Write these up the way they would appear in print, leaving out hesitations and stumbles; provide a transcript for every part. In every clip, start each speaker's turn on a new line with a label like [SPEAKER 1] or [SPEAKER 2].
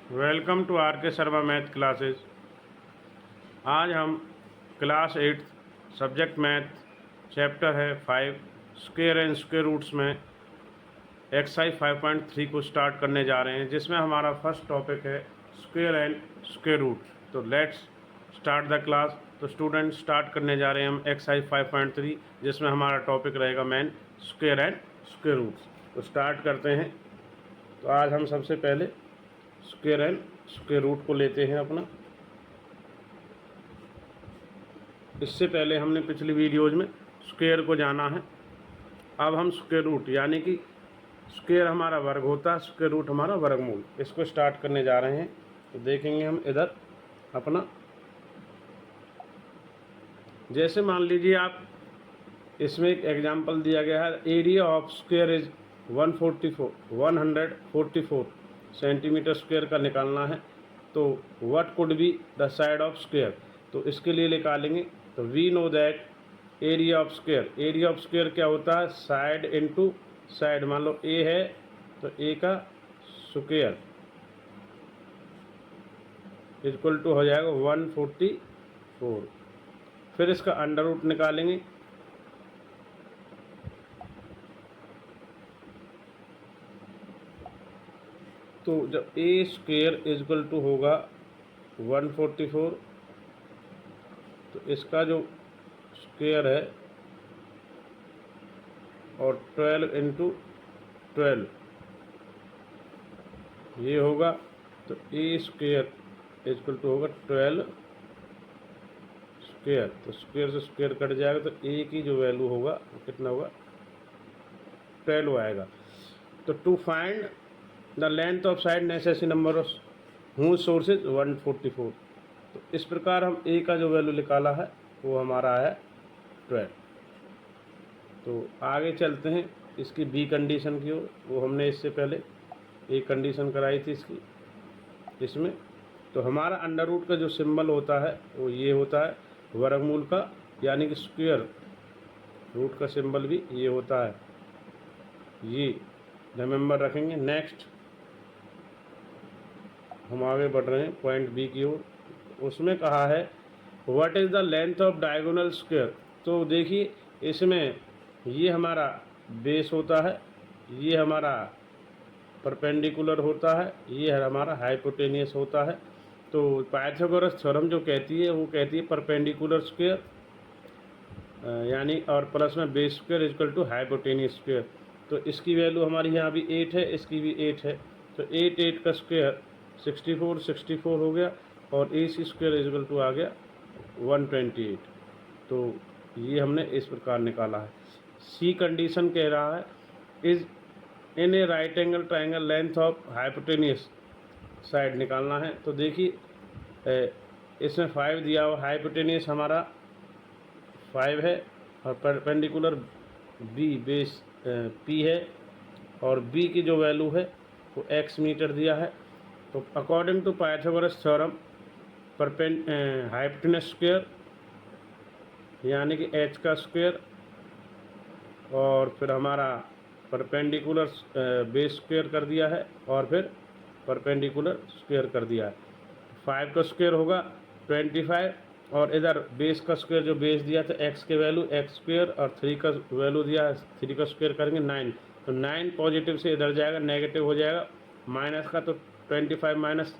[SPEAKER 1] Welcome to are के Sharma math classes. आज हम क्लास 8 सब्जेक्ट मैथ चैप्टर है 5 स्क्वायर एंड स्क्वायर रूट्स में एक्सरसाइज 5.3 को स्टार्ट करने जा रहे हैं, जिसमें हमारा फर्स्ट टॉपिक है स्क्वायर एंड स्क्वायर रूट्स। तो लेट्स स्टार्ट द क्लास। तो स्टूडेंट स्टार्ट करने जा रहे हैं हम एक्सरसाइज 5.3, जिसमें हमारा टॉपिक रहेगा main square and square roots. तो स्टार्ट करते हैं। तो आज हम सबसे पहले स्क्वायर एंड स्क्वायर रूट को लेते हैं अपना। इससे पहले हमने पिछली वीडियोज़ में स्क्वायर को जाना है। अब हम स्क्वायर रूट यानी कि स्क्वायर हमारा वर्ग होता है, स्क्वायर रूट हमारा वर्गमूल, इसको स्टार्ट करने जा रहे हैं। तो देखेंगे हम इधर अपना, जैसे मान लीजिए आप, इसमें एक एग्जांपल दिया गया है, area of square is 144 centimetre square का निकालना है। तो what could be the side of square, तो इसके लिए निकालेंगे। तो we know that area of square, area of square क्या होता है, साइड इनटू साइड। मान लो ए है तो ए का स्क्वायर इक्वल टू हो जाएगा 144। फिर इसका अंडर रूट निकालेंगे। तो जब ए स्क्वायर इक्वल टू होगा 144, तो इसका जो स्क्वायर है और 12 इंटू 12 ये होगा। तो ए स्क्वायर इक्वल टू होगा 12 स्क्वायर। तो स्क्वायर से स्क्वायर कट जाएगा, तो ए की जो वैल्यू होगा वो कितना होगा, 12 आएगा। तो to find the length of side necessary number of whose sources 144। तो इस प्रकार हम ए का जो वैल्यू निकाला है वो हमारा है 12। तो आगे चलते हैं इसकी बी कंडीशन की ओर। वो हमने इससे पहले एक कंडीशन कराई थी इसमें। तो हमारा अंडर रूट का जो सिंबल होता है वो ये होता है वर्गमूल का, यानी कि स्क्वायर रूट का सिंबल भी ये होता है, ये रिमेंबर रखेंगे। नेक्स्ट हम आगे बढ़ रहे हैं पॉइंट बी की ओर। उसमें कहा है what is the length of diagonal square. तो देखिए इसमें ये हमारा बेस होता है, ये हमारा परपेंडिकुलर होता है, ये हमारा हाइपोटेनियस होता है। तो पाइथागोरस थ्योरम जो कहती है वो कहती है परपेंडिकुलर स्क्वायर यानी और प्लस में base square equal to hypotenuse square. तो इसकी वैल्यू हमारी यहाँ भी 8 है, इसकी भी 8 है। तो 8 का स्क्वायर 64 हो गया, और ए सी स्क्वायर इक्वल टू आ गया 128। तो ये हमने इस प्रकार निकाला है। सी कंडीशन कह रहा है is in A right angle triangle length of hypotenuse side निकालना है। तो देखिए इसमें 5 दिया हुआ, हाइपोटेनियस हमारा 5 है और परपेंडिकुलर बी बेस पी है, और बी की जो वैल्यू है वो x मीटर दिया है। तो according to Pythagoras theorem hypotenuse square यानी कि h का स्क्वायर, और फिर हमारा परपेंडिकुलर बेस स्क्वायर कर दिया है, और फिर परपेंडिकुलर स्क्वायर कर दिया है। 5 का स्क्वायर होगा 25, और इधर बेस का स्क्वायर जो बेस दिया था x के वैल्यू x स्क्वायर, और 3 का वैल्यू दिया है 3 का स्क्वायर करेंगे 9। तो 9 पॉजिटिव से इधर जाएगा, नेगेटिव हो जाएगा माइनस का। तो 25 माइनस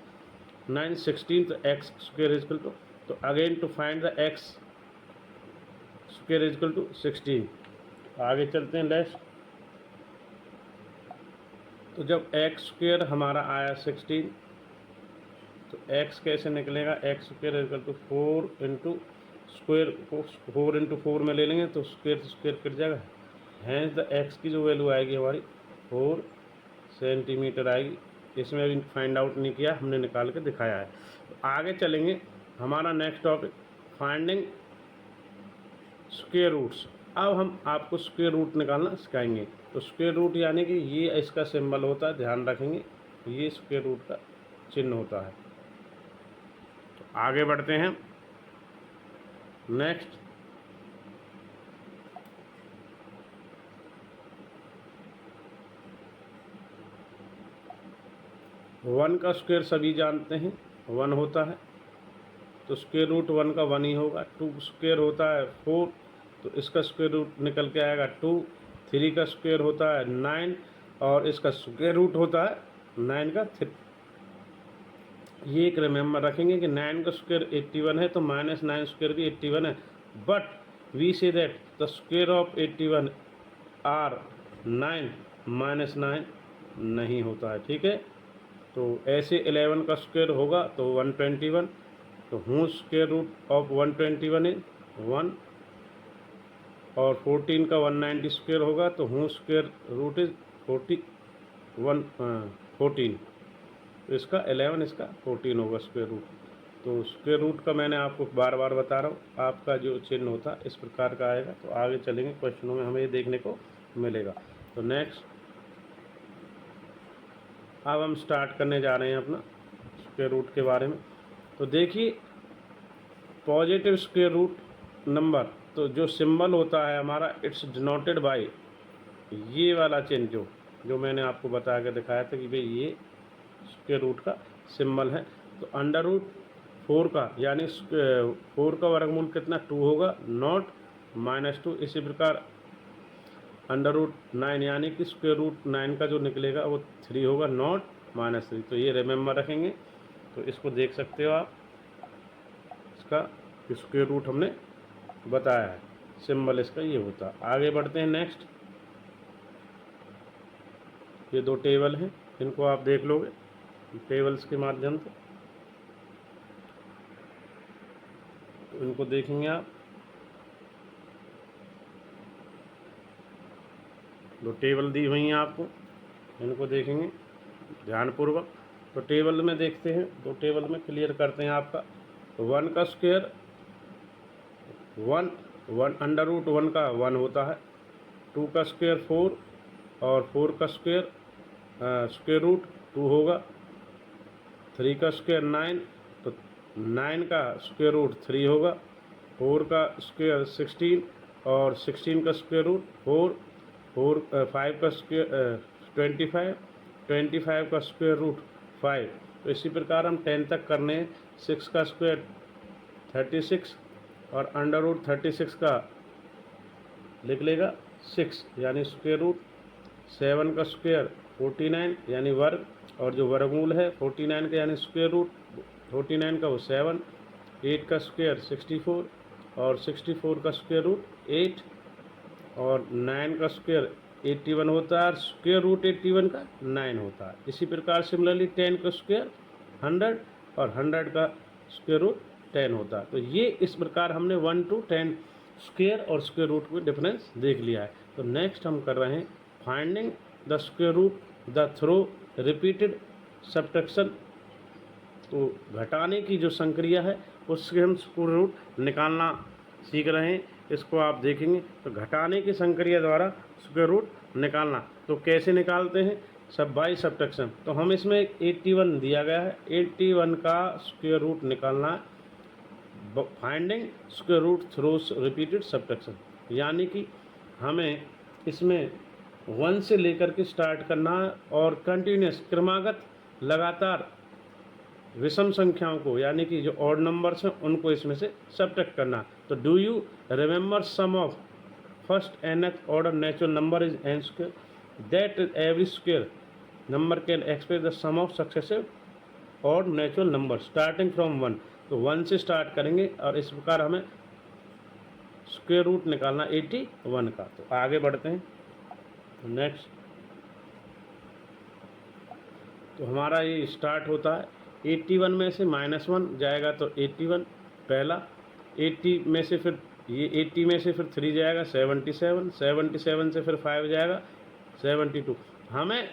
[SPEAKER 1] 9 16, तो x स्क्वायर इक्वल टू, तो again to find the x square equal to 16। आगे चलते हैं लेट्स। तो जब x स्क्वायर हमारा आया 16, तो x कैसे निकलेगा, x square equal to 4 into square को 4 इंटू 4 में ले लेंगे तो स्क्वायर से स्क्वायर कट जाएगा। हैंस द x की जो वैल्यू आएगी हमारी 4 सेंटीमीटर आएगी। इसमें अभी फाइंड आउट नहीं किया, हमने निकाल के दिखाया है। तो आगे चलेंगे, हमारा next topic finding square roots. अब हम आपको स्क्वायर रूट निकालना सिखाएंगे। तो स्क्वायर रूट यानी कि ये इसका सिंबल होता है, ध्यान रखेंगे, ये स्क्वायर रूट का चिन्ह होता है। तो आगे बढ़ते हैं नेक्स्ट। वन का स्क्वायर सभी जानते हैं 1 होता है, तो स्क्वायर रूट 1 का 1 ही होगा। 2 स्क्वायर होता है 4, तो इसका स्क्वायर रूट निकल के आएगा 2। 3 का स्क्वायर होता है 9 और इसका स्क्वायर रूट होता है 9 का 3। ये एक रिमेंबर रखेंगे कि 9 का स्क्वायर 81 है, तो -9 स्क्वायर भी 81 है। But we say that the square of 81 are 9 -9 नहीं होता है, ठीक है। तो ऐसे 11 का स्क्वायर होगा तो 121, तो हूँ स्क्वायर रूट ऑफ 121 इज 1, और 14 का 190 स्क्वायर होगा तो हूँ स्क्वायर रूट इज 14, तो इसका 11 इसका 14 होगा स्क्वायर रूट। तो स्क्वायर रूट का मैंने आपको बार बार बता रहा हूँ, आपका जो चिन्ह होता है इस प्रकार का आएगा। तो आगे चलेंगे क्वेश्चनों में हमें ये देखने को मिलेगा। तो नेक्स्ट अब हम स्टार्ट करने जा रहे हैं अपना स्क्वायर रूट के बारे में। तो देखिए पॉजिटिव स्क्वायर रूट नंबर, तो जो सिंबल होता है हमारा इट्स डिनोटेड बाय ये वाला चिन्ह जो मैंने आपको बता के दिखाया था कि भाई ये स्क्वायर रूट का सिंबल है। तो अंडर रूट 4 का यानी 4 का वर्गमूल कितना 2 होगा, नॉट -2। इसी प्रकार अंडर रूट 9 यानी कि स्क्वायर रूट 9 का जो निकलेगा वो 3 होगा, नॉट -3। तो ये रिमेंबर रखेंगे। तो इसको देख सकते हो आप, इसका स्क्वायर रूट हमने बताया है, सिंबल इसका ये होता है। आगे बढ़ते हैं नेक्स्ट। ये 2 टेबल हैं, इनको आप देख लोगे टेबल्स के माध्यम से, तो इनको देखेंगे आप। 2 टेबल दी हुई हैं आपको, इनको देखेंगे ध्यानपूर्वक। तो टेबल में देखते हैं, 2 टेबल में क्लियर करते हैं आपका। 1 का स्क्वायर 1 अंडर रूट 1 का 1 होता है। 2 का स्क्वायर 4 और 4 का स्क्वायर स्क्वायर रूट 2 होगा। 3 का स्क्वायर 9, तो 9 का स्क्वायर रूट 3 होगा। 4 का स्क्वायर 16 और 16 का स्क्वायर रूट 4। 5 का स्क्वायर 25 का स्क्वायर रूट 5। तो इसी प्रकार हम 10 तक करने हैं। 6 का स्क्वायर 36 और अंडर रूट 36 का लिख लेगा 6 यानी स्क्वायर रूट। 7 का स्क्वायर 49 यानी वर्ग, और जो वर्गमूल है 49 का यानी स्क्वायर रूट 49 का वो 7। 8 का स्क्वायर 64 और 64 का स्क्वायर रूट 8, और 9 का स्क्वायर 81 होता है, स्क्वायर रूट 81 का 9 होता है। इसी प्रकार सिमिलरली 10 का स्क्वायर 100 और 100 का स्क्वायर रूट 10 होता है। तो ये इस प्रकार हमने 1 to 10 स्क्वायर और स्क्वायर रूट में डिफरेंस देख लिया है। तो नेक्स्ट हम कर रहे हैं finding the square root the through repeated subtraction. तो घटाने की जो संक्रिया है उससे हम स्क्वायर रूट निकालना सीख रहे हैं। इसको आप देखेंगे तो घटाने की संक्रिया द्वारा स्क्वायर रूट निकालना, तो कैसे निकालते हैं, सब बाई सब्ट्रैक्शन। तो हम इसमें 81 दिया गया है, 81 का स्क्वायर रूट निकालना है finding square root through repeated subtraction. यानी कि हमें इसमें 1 से लेकर के स्टार्ट करना है और कंटिन्यूस क्रमागत लगातार विषम संख्याओं को यानी कि जो ऑड नंबर्स हैं उनको इसमें से सब्ट्रैक्ट करना। तो do you remember sum of first nth order natural number is n square, that every square number can express the sum of successive odd natural number starting from 1। तो 1 से start करेंगे और इस प्रकार हमें स्क्वायर रूट निकालना 81 का। तो आगे बढ़ते हैं नेक्स्ट। तो हमारा ये स्टार्ट होता है 81 में से -1 जाएगा तो 81 पहला, 80 में से फिर ये 80 में से फिर 3 जाएगा 77, 77 से फिर 5 जाएगा 72। हमें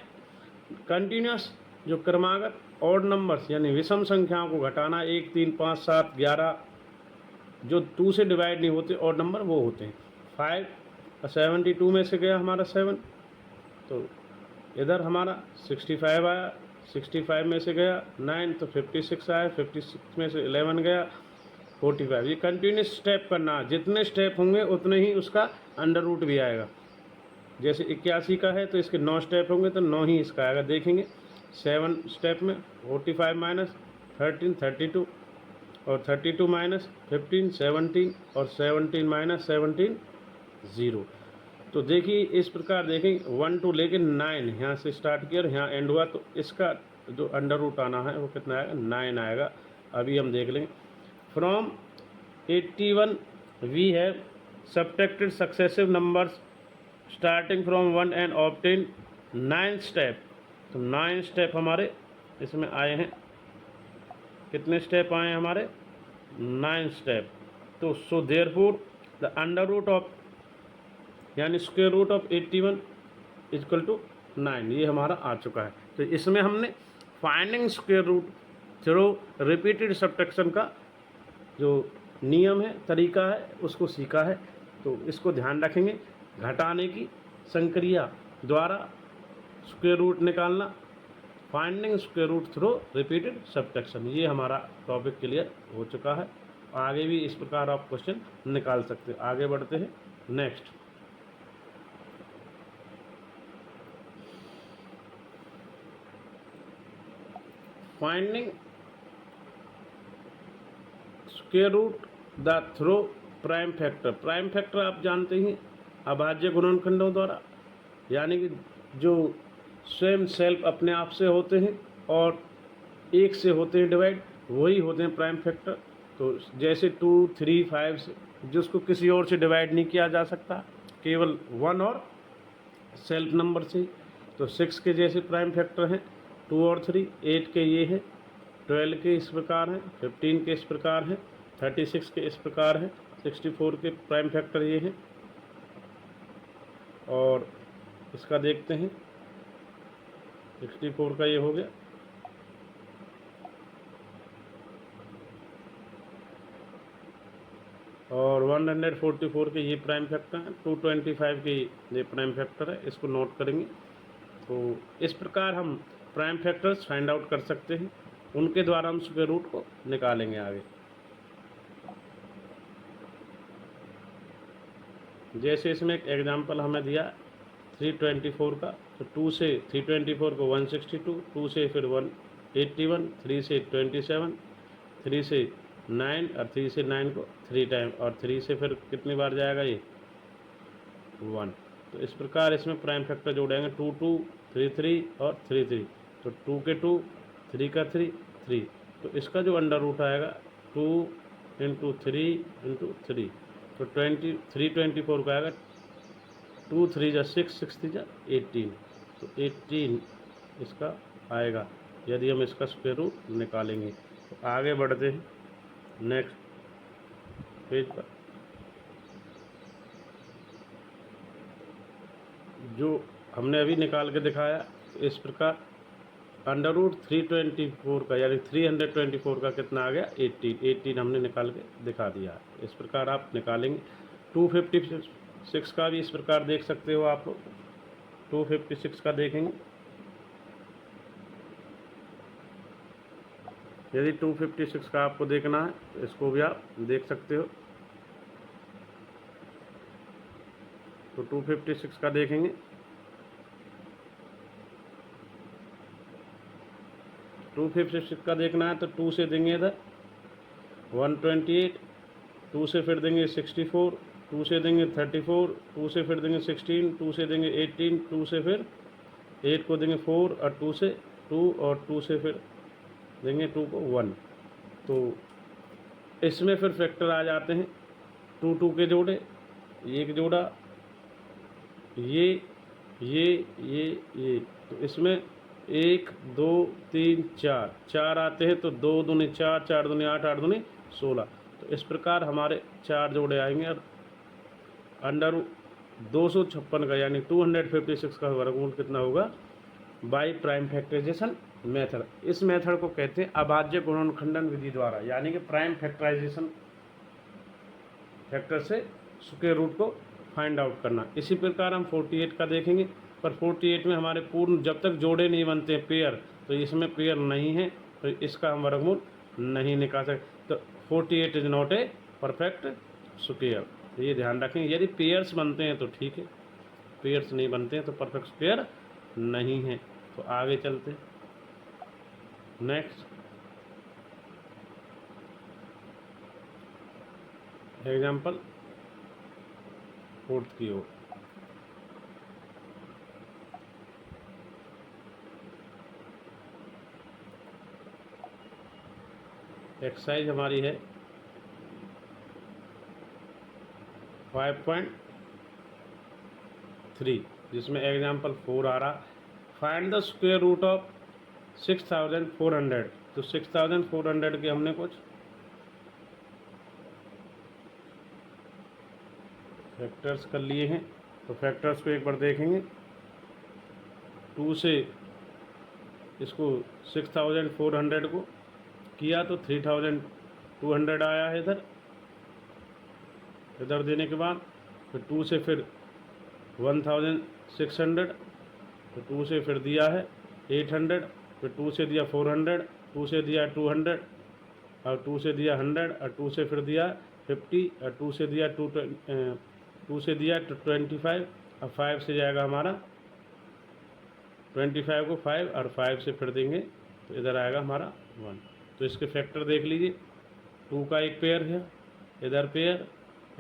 [SPEAKER 1] कंटिन्यूस जो क्रमागत ऑड नंबर्स यानी विषम संख्याओं को घटाना 1, 3, 5, 7, 11 जो 2 से डिवाइड नहीं होते ऑड नंबर वो होते हैं। 5 और 72 में से गया हमारा 7, तो इधर हमारा 65 आया, 65 में से गया 9 तो 56 आया, 56 में से 11 गया 45। ये कंटिन्यूस स्टेप करना, जितने स्टेप होंगे उतने ही उसका अंडर रूट भी आएगा। जैसे 81 का है तो इसके 9 स्टेप होंगे तो 9 ही इसका आएगा। देखेंगे 7 स्टेप में 45 माइनस 13 32 और 32 माइनस 15 17 और 17 माइनस 17 0। तो देखिए इस प्रकार देखें 1 to लेके 9 यहाँ से स्टार्ट किया और यहाँ एंड हुआ, तो इसका जो अंडर रूट आना है वो कितना आएगा, 9 आएगा। अभी हम देख लेंगे। From 81 we have subtracted successive numbers starting from 1 and obtain 9 step. तो 9 स्टेप हमारे इसमें आए हैं। कितने स्टेप आए हैं हमारे, 9 स्टेप। तो so therefore the under root of यानी square root of 81 equal to 9, ये हमारा आ चुका है। तो इसमें हमने finding square root through repeated subtraction का जो नियम है, तरीका है, उसको सीखा है। तो इसको ध्यान रखेंगे, घटाने की संक्रिया द्वारा स्क्वायर रूट निकालना, finding square root through repeated subtraction, ये हमारा टॉपिक क्लियर हो चुका है। आगे भी इस प्रकार आप क्वेश्चन निकाल सकते हैं। आगे बढ़ते हैं। Next, finding square root the through prime factor. Prime factor आप जानते हैं अभाज्य गुणनखंडों द्वारा, यानी कि जो स्वयं सेल्फ अपने आप से होते हैं और एक से होते हैं डिवाइड, वही होते हैं प्राइम फैक्टर। तो जैसे 2 3 5 से, जिसको किसी और से डिवाइड नहीं किया जा सकता, केवल 1 और सेल्फ नंबर से। तो 6 के जैसे प्राइम फैक्टर हैं 2 और 3, 8 के ये हैं, 12 के इस प्रकार हैं, 15 के इस प्रकार हैं, 36 के इस प्रकार हैं, 64 के प्राइम फैक्टर ये हैं। और इसका देखते हैं, 64 का ये हो गया। और 144 के ये प्राइम फैक्टर हैं, 225 के ये प्राइम फैक्टर है, इसको नोट करेंगे। तो इस प्रकार हम प्राइम फैक्टर्स फाइंड आउट कर सकते हैं, उनके द्वारा हम स्क्वायर रूट को निकालेंगे आगे। जैसे इसमें एक एग्जांपल हमें दिया 324 का, तो 2 से 324 को 162, 2 से फिर 181, 3 से 27, 3 से 9 और 3 से 9 को 3 टाइम, और 3 से फिर कितनी बार जाएगा ये 1। तो इस प्रकार इसमें प्राइम फैक्टर जोड़ेंगे 2 2 3 3 और 3 3। तो 2 के 2, 3 का 3 3। तो इसका जो अंडर रूट आएगा 2 इंटू 3 इंटू 3, तो 324 का आएगा 2 3 जा 6, 6 3 जा 18। तो 18 इसका आएगा यदि हम इसका स्क्वायर रूट निकालेंगे। तो आगे बढ़ते हैं नेक्स्ट पेज पर। जो हमने अभी निकाल के दिखाया, इस प्रकार अंडर रूट 324 का यानी 324 का कितना आ गया 18 हमने निकाल के दिखा दिया। इस प्रकार आप निकालेंगे। 256 का भी इस प्रकार देख सकते हो आप लोग। 256 का देखेंगे, यदि 256 का आपको देखना है तो इसको भी आप देख सकते हो। तो 256 का देखेंगे, टू 256 का देखना है तो 2 से देंगे इधर 128, 2 से फिर देंगे 64, 2 से देंगे 34, 2 से फिर देंगे 16, 2 से देंगे 18, 2 से फिर 8 को देंगे 4 और 2 से 2 और 2 से फिर देंगे 2 को 1। तो इसमें फिर फैक्टर आ जाते हैं 2 2 के जोड़े, एक जोड़ा ये। तो इसमें 1 2 3 4 आते हैं। तो 2 दूनी 4, 4 दूनी 8, 8 दूनी 16। तो इस प्रकार हमारे 4 जोड़े आएंगे और अंडर 256 का यानी 256 का वर्गमूल कितना होगा बाई प्राइम फैक्टराइजेशन मेथड। इस मेथड को कहते हैं अभाज्य गुणनखंडन विधि द्वारा, यानी कि प्राइम फैक्टराइजेशन फैक्टर से स्क्वायर रूट को फाइंड आउट करना। इसी प्रकार हम 48 का देखेंगे, पर 48 में हमारे पूर्ण जब तक जोड़े नहीं बनते पेयर, तो इसमें पेयर नहीं है, तो इसका हम वर्गमूल नहीं निकाल सकते। तो 48 is not a perfect square, ये ध्यान रखें। यदि पेयर्स बनते हैं तो ठीक है, पेयर्स नहीं बनते हैं तो परफेक्ट स्क्वायर नहीं है। तो आगे चलते हैं। नेक्स्ट एग्जाम्पल फोर्थ की ओर। एक्सरसाइज हमारी है 5.3 जिसमें एग्जाम्पल 4 आ रहा। Find the square root of 6400। तो 6400 के हमने कुछ फैक्टर्स कर लिए हैं। तो फैक्टर्स को एक बार देखेंगे। 2 से इसको 6400 को किया तो 3200 आया है इधर देने के बाद। फिर 2 से फिर 1600, फिर 2 से फिर दिया है 800, फिर 2 से दिया 400, 2 से दिया 200 और 2 से दिया 100 और 2 से फिर दिया 50 और 2 से दिया 2 से दिया 25 और 5 से जाएगा हमारा 25 को 5 और 5 से फिर देंगे तो इधर आएगा हमारा 1। तो इसके फैक्टर देख लीजिए। 2 का एक पेयर है, इधर पेयर,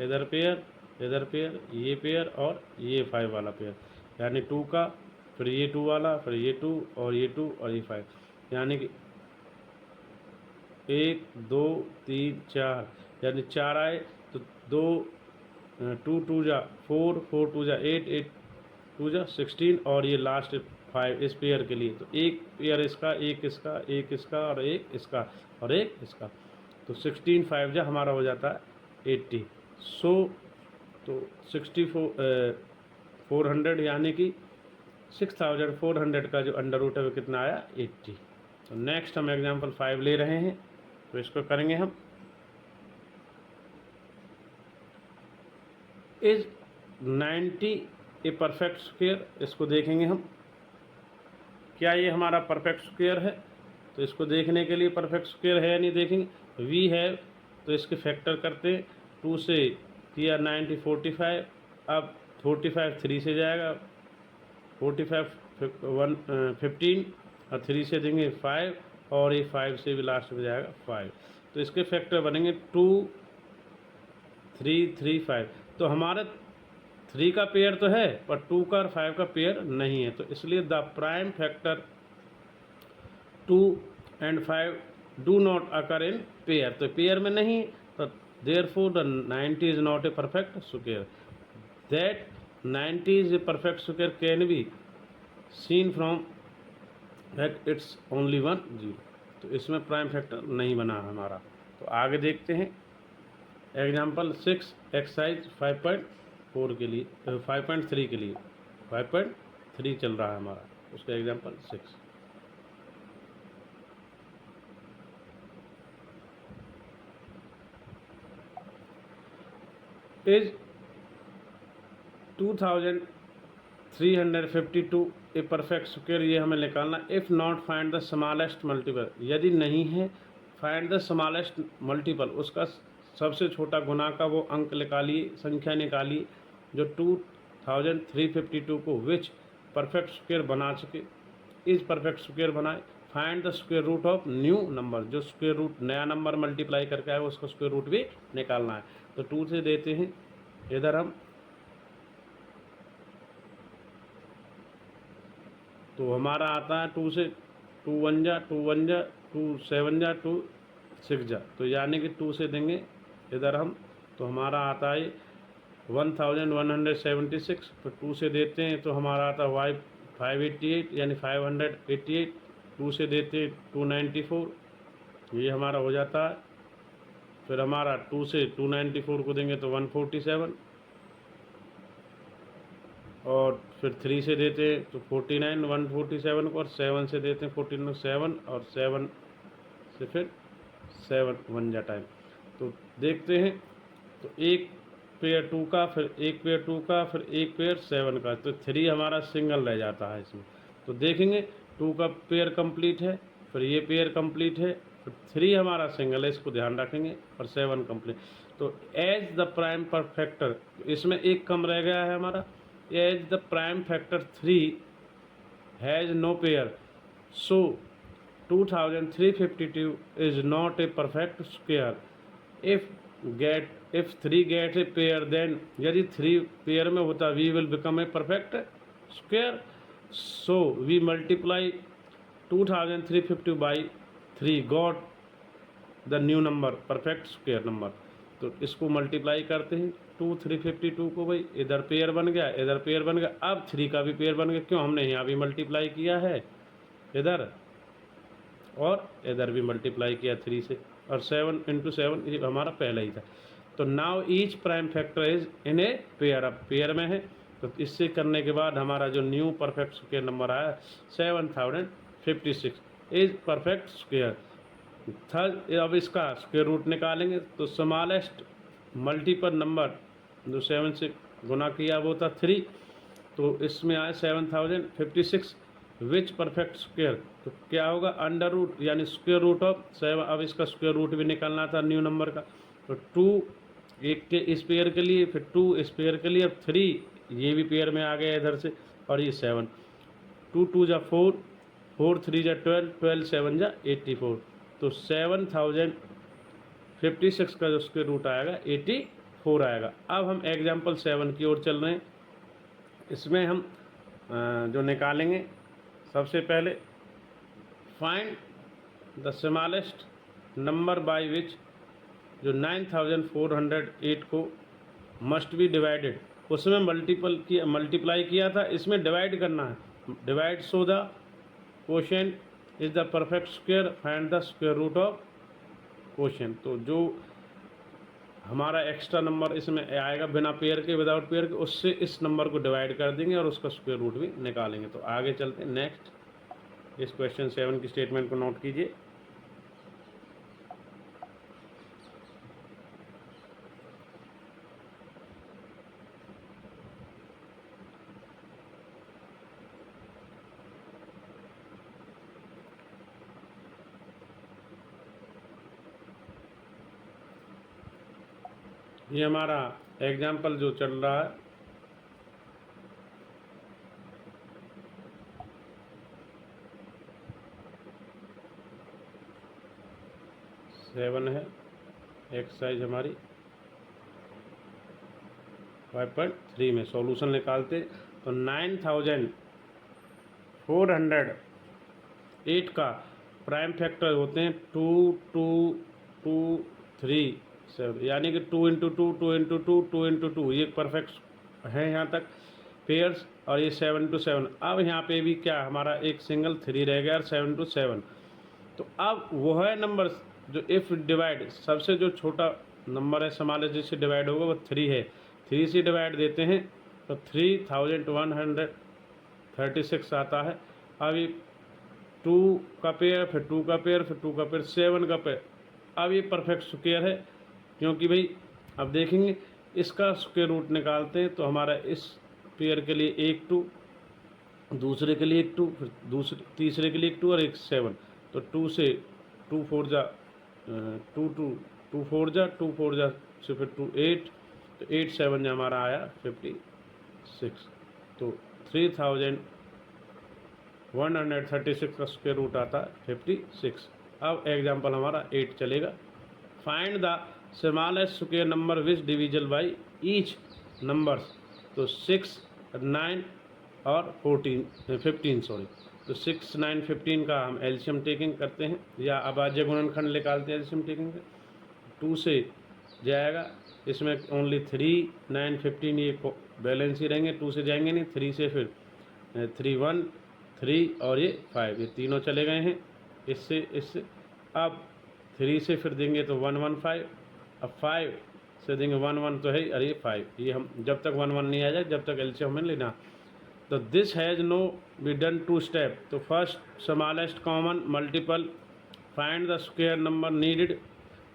[SPEAKER 1] इधर पेयर, इधर पेयर, ये पेयर और ये 5 वाला पेयर, यानी 2 का, फिर ये 2 वाला, फिर ये 2 और ये 2 और ये 5, यानी कि 1 2 3 4, यानी 4 आए तो 2 2 2 जा 4, 4 2 जा 8, 8 2 जा 16 और ये लास्ट 5 इस पेयर के लिए। तो एक पेयर इसका, एक इसका, एक इसका और एक इसका और एक इसका, तो 16 5 जा हमारा हो जाता है 80। तो 400 यानी कि 6400 का जो अंडर रूट है वो कितना आया 80। तो नेक्स्ट हम एग्जाम्पल 5 ले रहे हैं, तो इसको करेंगे हम। इज 90 ए परफेक्ट स्क्वायर, इसको देखेंगे हम क्या ये हमारा परफेक्ट स्क्वायर है। तो इसको देखने के लिए परफेक्ट स्क्वायर है या नहीं देखेंगे। वी है तो इसके फैक्टर करते हैं। 2 से किया 90 45, अब 45 3 से जाएगा, 45 15 और 3 से देंगे 5 और ये 5 से भी लास्ट में जाएगा 5। तो इसके फैक्टर बनेंगे 2 3 3 5। तो हमारा 3 का पेयर तो है पर 2 का और 5 का पेयर नहीं है, तो इसलिए the prime factor 2 and 5 do not occur in pair. तो पेयर में नहीं, तो therefore the 90 is not a perfect square. That 90 is a perfect square can be seen from that it's only 1 0। तो इसमें प्राइम फैक्टर नहीं बना हमारा। तो आगे देखते हैं एग्जाम्पल 6 एक्सरसाइज 5.4 के लिए 5.3 के लिए 5.3 चल रहा है हमारा, उसका example 6। Is 2352 A perfect square, ये हमें निकालना। If not find the smallest multiple, यदि नहीं है फाइंड द स्मॉलेस्ट मल्टीपल, उसका सबसे छोटा गुना का वो अंक निकालिए, संख्या निकालिए जो 2352 को विच परफेक्ट स्क्वायर बना चुके। इस परफेक्ट स्क्वायर बनाए। Find the square root of new number, जो स्क्वायर रूट नया नंबर मल्टीप्लाई करके आए उसका स्क्वायर रूट भी निकालना है। तो 2 से देते हैं इधर हम, तो हमारा आता है 2 से 2 1 जा 2 1 जा 2 7 जा 2 6 जा, तो यानी कि 2 से देंगे इधर हम, तो हमारा आता है 1176। तो 2 से देते हैं तो हमारा आता है 588 यानी 588। 2 से देते हैं 294, ये हमारा हो जाता है। फिर हमारा 2 से 294 को देंगे तो 147 और फिर 3 से देते हैं तो 49 147 को, और 7 से देते हैं 14 7 और 7 से फिर 7 1 जा टाइम। तो देखते हैं तो एक पेयर 2 का, फिर एक पेयर 2 का, फिर एक पेयर 7 का, तो 3 हमारा सिंगल रह जाता है इसमें। तो देखेंगे 2 का पेयर कंप्लीट है, फिर ये पेयर कंप्लीट है, फिर 3 हमारा सिंगल है, इसको ध्यान रखेंगे, और 7 कंप्लीट। तो एज द प्राइम पर फैक्टर, इसमें एक कम रह गया है हमारा। As the prime factor 3 has no pair, so 2352 is not a perfect square if 3 gets a pair, then यदि 3 पेयर में होता we will become a perfect square. So we multiply 2350 by 3 got the new number perfect square number. तो इसको multiply करते हैं 2352 को, भाई इधर पेयर बन गया, इधर पेयर बन गया, अब 3 का भी पेयर बन गया. क्यों? हमने यहाँ भी मल्टीप्लाई किया है इधर और इधर भी मल्टीप्लाई किया 3 से, और 7 इंटू 7 ये हमारा पहला ही था. तो now each prime factor is in a pair, अब पेयर में है. तो इससे करने के बाद हमारा जो न्यू परफेक्ट स्क्वायर नंबर आया 7056 इज परफेक्ट स्क्वायर. थर्ड, अब इसका स्क्वायर रूट निकालेंगे तो स्मॉलेस्ट मल्टीपल नंबर जो 7 से गुना किया वो था 3. तो इसमें आया 7056 विच परफेक्ट स्क्वायर. तो क्या होगा? अंडर रूट यानी स्क्वायर रूट ऑफ 7. अब इसका स्क्वायर रूट भी निकालना था न्यू नंबर का. तो 2 एक के इस पेयर के लिए, फिर 2 इस पेयर के लिए, अब 3 ये भी पेयर में आ गया इधर से, और ये 7. 2 2 जा 4, 4 3 जा 12, 12 7 जा 84. तो 7056 का जो स्क्वायर रूट आएगा 84 आएगा. अब हम एग्जाम्पल 7 की ओर चल रहे हैं. इसमें हम जो निकालेंगे सबसे पहले find the smallest number by which जो 9408 को मस्ट बी डिवाइडेड, उसमें मल्टीप्लाई किया था, इसमें डिवाइड करना है. Divide so the quotient is the perfect square, find the square root of quotient. तो जो हमारा एक्स्ट्रा नंबर इसमें आएगा बिना पेयर के, विदाउट पेयर के, उससे इस नंबर को डिवाइड कर देंगे और उसका स्क्वायर रूट भी निकालेंगे. तो आगे चलते हैं. नेक्स्ट, इस क्वेश्चन 7 की स्टेटमेंट को नोट कीजिए. ये हमारा एग्जाम्पल जो चल रहा है सेवन है. एक्सरसाइज हमारी 5.3 में सॉल्यूशन निकालते. तो 9408 का प्राइम फैक्टर होते हैं 2 2 2 3 7, यानी कि 2 इंटू 2 2 इंटू 2 2 इंटू 2, ये परफेक्ट है यहाँ तक पेयर्स. और ये 7 टू 7. अब यहाँ पे भी क्या हमारा एक सिंगल 3 रह गया, 7 टू 7. तो अब वो है नंबर जो इफ़ डिवाइड, सबसे जो छोटा नंबर है समालेस जिससे डिवाइड होगा वो 3 है. 3 से डिवाइड देते हैं तो 3136 आता है. अब ये 2 का पेयर, फिर 2 का पेयर, फिर 2 का पेयर, 7 का पेयर. अब ये परफेक्ट स्क्वायर है, क्योंकि भाई अब देखेंगे इसका स्क्वायर रूट निकालते हैं. तो हमारा इस पेयर के लिए एक 2, दूसरे के लिए एक 2, फिर तीसरे के लिए एक 2 और एक 7. तो 2 से 2 4 जा 2 2 2 4 जा 2 4 जा से फिर 2 8. तो 8 7 जा हमारा आया 56. तो 3136 का स्क्वायर रूट आता है 56. अब एग्जाम्पल हमारा 8 चलेगा. Find the smallest square number which डिविजल by each numbers. तो 6 9 और 15 सॉरी. तो 6 9 15 का हम एलसीएम टेकिंग करते हैं, या अभाज्य गुणनखंड निकालते हैं एलसीएम टेकिंग से. 2 से जाएगा, इसमें ओनली 3 9 15 ये बैलेंस ही रहेंगे, 2 से जाएंगे नहीं. 3 से फिर 3 1 3 और ये 5, ये तीनों चले गए हैं इससे. अब 3 से फिर देंगे तो 1 1 5. अब 5 से देंगे 1 1 तो है, अरे 5, ये हम जब तक 1 1 नहीं आ जाए जब तक एलसीएम हमें लेना. तो this has no be done 2 step. तो first smallest common multiple, find the square number needed,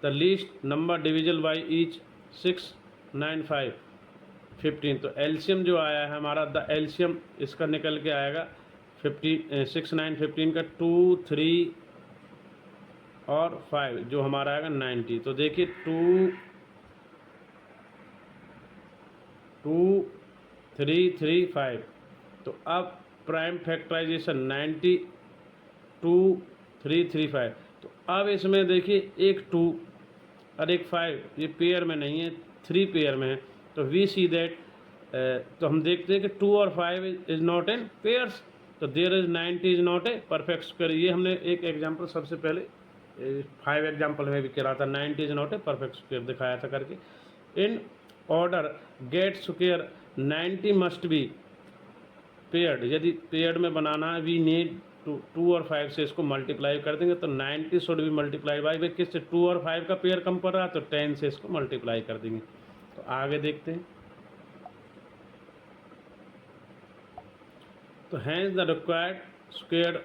[SPEAKER 1] the least number divisible by each 6 9 5 15. तो एलसीएम जो आया है हमारा, द एलसीएम इसका निकल के आएगा 6 9 15 का 2 3 और 5 जो हमारा आएगा 90. तो देखिए 2 2 3 3 5. तो अब प्राइम फैक्टराइजेशन 92 335। तो अब इसमें देखिए एक 2 और एक 5, ये पेयर में नहीं है, 3 पेयर में है। तो वी सी दैट, तो हम देखते हैं कि 2 और 5 इज नॉट इन पेयर्स, तो there is 90 is not a perfect square. ये हमने एक एग्जांपल सबसे पहले 5 एग्जांपल में भी करा था, 90 is not a perfect square दिखाया था करके। In order get square 90 must be paired, यदि पेयर्ड में बनाना है वी नीड 2 और 5 से इसको मल्टीप्लाई कर देंगे, तो 90 शुड बी मल्टीप्लाई बाई किससे, 2 और 5 का पेयर कम पड़ रहा है तो 10 से इसको मल्टीप्लाई कर देंगे। तो आगे देखते हैं। तो hence the required square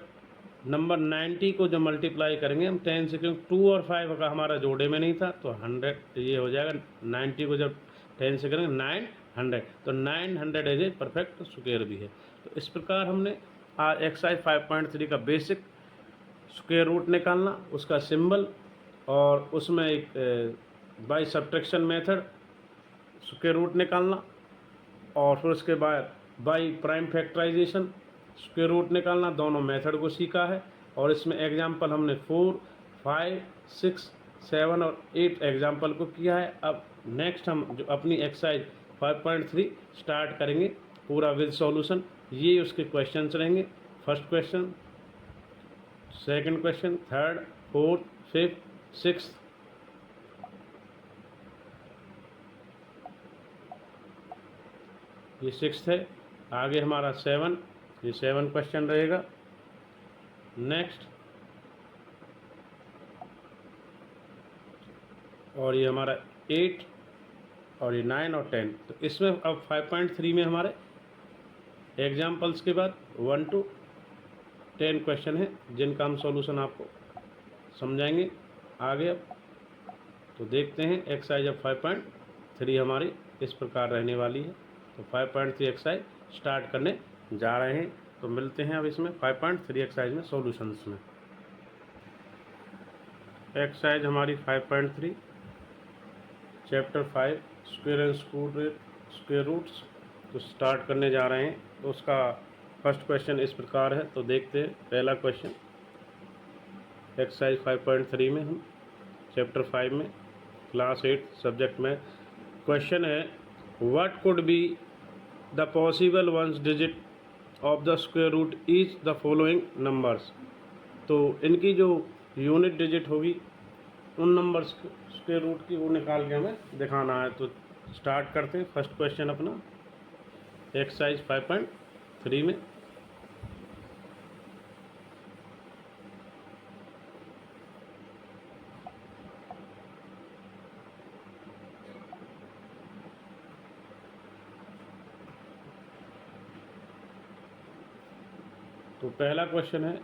[SPEAKER 1] number 90 को जो मल्टीप्लाई करेंगे हम 10 से, क्योंकि 2 और 5 का हमारा जोड़े में नहीं था, तो 100 ये हो जाएगा। 90 को जब 10 से करेंगे 900, तो 900 एज ए परफेक्ट स्क्वायर भी है। तो इस प्रकार हमने आज एक्सरसाइज 5.3 का बेसिक स्क्वायर रूट निकालना, उसका सिंबल, और उसमें एक by subtraction method square root निकालना, और फिर उसके बाद by prime factorisation square root निकालना, दोनों मेथड को सीखा है। और इसमें एग्जाम्पल हमने 4, 5, 6, 7 और 8 एग्जाम्पल को किया है। अब नेक्स्ट हम जो अपनी एक्सरसाइज 5.3 स्टार्ट करेंगे पूरा विद सॉल्यूशन। ये उसके क्वेश्चंस रहेंगे, first question, second question, third, fourth, fifth, sixth, ये सिक्स्थ है। आगे हमारा 7, ये 7 क्वेश्चन रहेगा। नेक्स्ट, और ये हमारा 8, और ये 9 और 10। तो इसमें अब 5.3 में हमारे एग्जाम्पल्स के बाद 1 to 10 क्वेश्चन है, जिनका हम सॉल्यूशन आपको समझाएंगे आगे। अब तो देखते हैं एक्सरसाइज अब 5.3 हमारी इस प्रकार रहने वाली है। तो 5.3 एक्सरसाइज स्टार्ट करने जा रहे हैं। तो मिलते हैं अब इसमें 5.3 एक्सरसाइज में सॉल्यूशंस में। एक्सरसाइज हमारी 5.3 chapter 5 square and square roots, तो स्टार्ट करने जा रहे हैं। तो उसका फर्स्ट क्वेश्चन इस प्रकार है। तो देखते हैं पहला क्वेश्चन एक्सरसाइज 5.3 में, हम चैप्टर 5 में क्लास 8 सब्जेक्ट में क्वेश्चन है, what could be the possible ones digit of the square root each the following numbers. तो इनकी जो यूनिट डिजिट होगी उन नंबर्स स्क्वायर रूट की वो निकाल के हमें दिखाना है। तो स्टार्ट करते हैं फर्स्ट क्वेश्चन अपना एक्सरसाइज 5.3 में। तो पहला क्वेश्चन है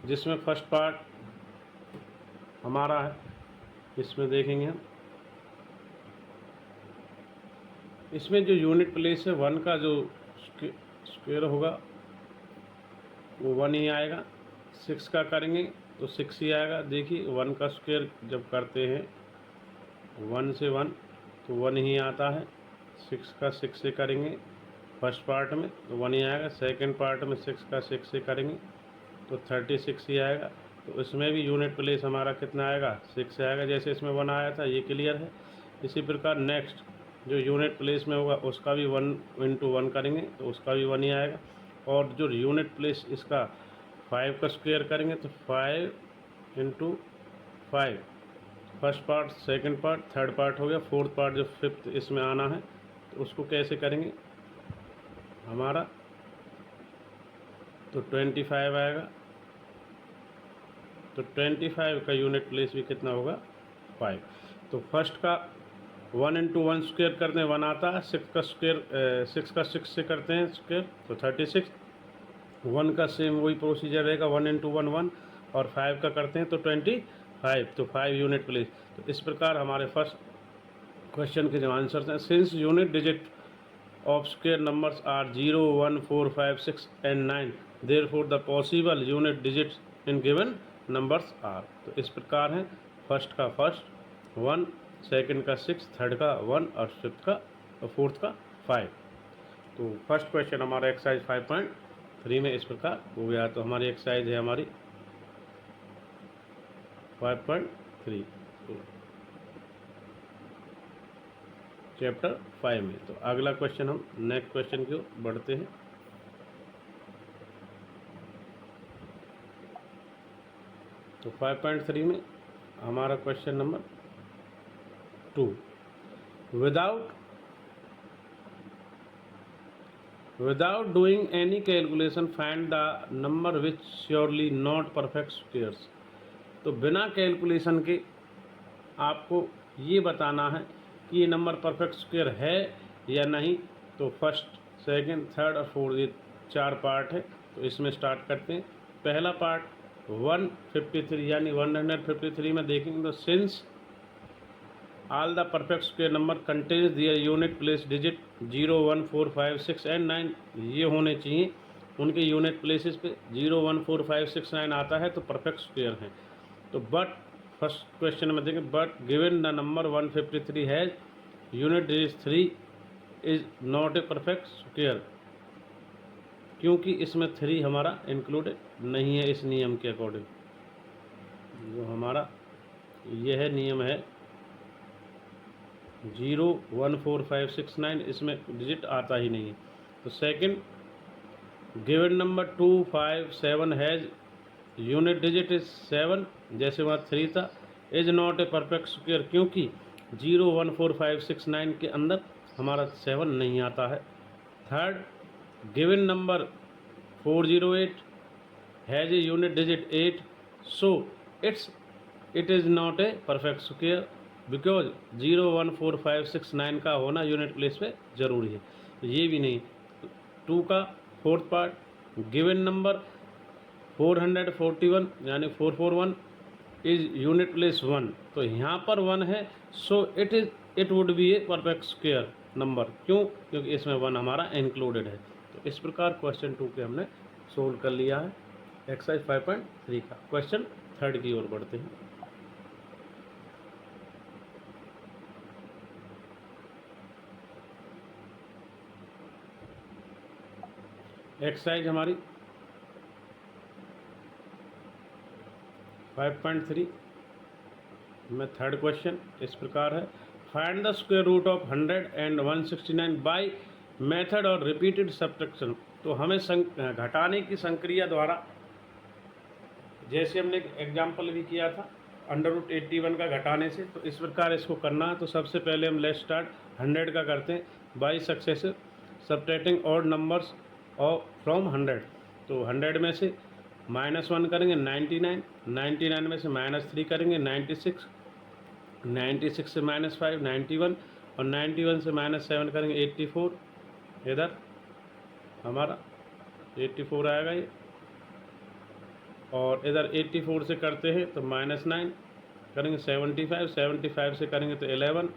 [SPEAKER 1] जिसमें फर्स्ट पार्ट हमारा है, इसमें देखेंगे हम। इसमें जो यूनिट प्लेस है 1 का जो स्क्वायर होगा वो 1 ही आएगा। 6 का करेंगे तो 6 ही आएगा। देखिए 1 का स्क्वायर जब करते हैं 1 से 1 तो 1 ही आता है। 6 का 6 से करेंगे फर्स्ट पार्ट में तो 1 ही आएगा। सेकंड पार्ट में 6 का 6 से करेंगे तो 36 ही आएगा। तो इसमें भी यूनिट प्लेस हमारा कितना आएगा, 6 आएगा। जैसे इसमें 1 आया था, ये क्लियर है। इसी प्रकार नेक्स्ट जो यूनिट प्लेस में होगा उसका भी 1 into 1 करेंगे तो उसका भी 1 ही आएगा। और जो यूनिट प्लेस इसका 5 का स्क्वायर करेंगे तो 5 into 5, first part, second part, third part हो गया। फोर्थ पार्ट जो फिफ्थ इसमें आना है तो उसको कैसे करेंगे हमारा, तो 25 आएगा। तो 25 का यूनिट प्लेस भी कितना होगा, 5। तो फर्स्ट का 1 into 1 स्क्वायर करते हैं 1 आता है। 6 का स्क्वायर 6 का 6 से करते हैं स्क्वायर तो 36। 1 का सेम वही प्रोसीजर रहेगा, 1 into 1 1, और 5 का करते हैं तो 25, तो 5 यूनिट प्लेस। तो इस प्रकार हमारे फर्स्ट क्वेश्चन के जो आंसर्स हैं, since unit digit of square numbers are 0 1 4 5 6 and 9 therefore the possible unit digits in given numbers are. तो इस प्रकार है, फर्स्ट का फर्स्ट 1, सेकंड का 6, थर्ड का 1 और फिफ्थ का और फोर्थ का 5। तो फर्स्ट क्वेश्चन हमारा एक्सरसाइज 5.3 में इस प्रकार हो गया। तो हमारी एक्सरसाइज है हमारी 5.3 चैप्टर 5 में। तो अगला क्वेश्चन, हम नेक्स्ट क्वेश्चन की ओर बढ़ते हैं। तो 5.3 में हमारा question number 2, without doing any calculation find the number which surely not perfect squares। तो बिना कैलकुलेशन के आपको ये बताना है कि ये नंबर परफेक्ट स्क्वायर है या नहीं। तो फर्स्ट, सेकंड, थर्ड और फोर्थ, ये 4 पार्ट है। तो इसमें स्टार्ट करते हैं। पहला पार्ट 153 यानी 153 में देखेंगे तो since all the perfect square number contains their unit place digit 0, 1, 4, 5, 6 and 9 ये होने चाहिए। उनके यूनिट प्लेसेस पे 0, 1, 4, 5, 6, 9 आता है तो परफेक्ट स्क्वायर है। तो बट फर्स्ट क्वेश्चन में देखें, but given the number 153 has unit digit 3 is not a perfect square, क्योंकि इसमें 3 हमारा इंक्लूडेड नहीं है इस नियम के अकॉर्डिंग। जो हमारा यह है नियम है 0, 1, 4, 5, 6, 9, इसमें डिजिट आता ही नहीं है। तो second, given number 2, 5, 7 has unit digit is 7, जैसे वहाँ 3 था, is not a perfect square, क्योंकि 0, 1, 4, 5, 6, 9 के अंदर हमारा 7 नहीं आता है। Third, given number 408 has a unit digit 8, so it is not a perfect square because 0, 1, 4, 5, 6, 9 का होना यूनिट प्लेस पे ज़रूरी है। तो ये भी नहीं। 2 का फोर्थ पार्ट, गिवन नंबर 441 यानी 441 इज यूनिट प्लेस 1, तो यहाँ पर 1 है, so it would be A perfect square number. क्यों? क्योंकि इसमें 1 हमारा इंक्लूडेड है। तो इस प्रकार क्वेश्चन 2 के हमने सोल्व कर लिया है एक्सरसाइज 5.3 का। क्वेश्चन 3 की ओर बढ़ते हैं। एक्सरसाइज हमारी 5.3 में थर्ड क्वेश्चन इस प्रकार है, find the square root of 100 and 169 by method और रिपीटेड सब्ट्रैक्शन। तो हमें घटाने की संक्रिया द्वारा, जैसे हमने एग्जाम्पल भी किया था √81 का घटाने से, तो इस प्रकार इसको करना है। तो सबसे पहले हम लेट्स स्टार्ट 100 का करते हैं by successive subtracting odd numbers और फ्रॉम 100। तो 100 में से -1 करेंगे 99, 99 में से -3 करेंगे 96, 96 से -5 91 और 91 से -7 करेंगे 84। इधर हमारा 84 आएगा ये, और इधर 84 से करते हैं तो -9 करेंगे 75, 75 से करेंगे तो 11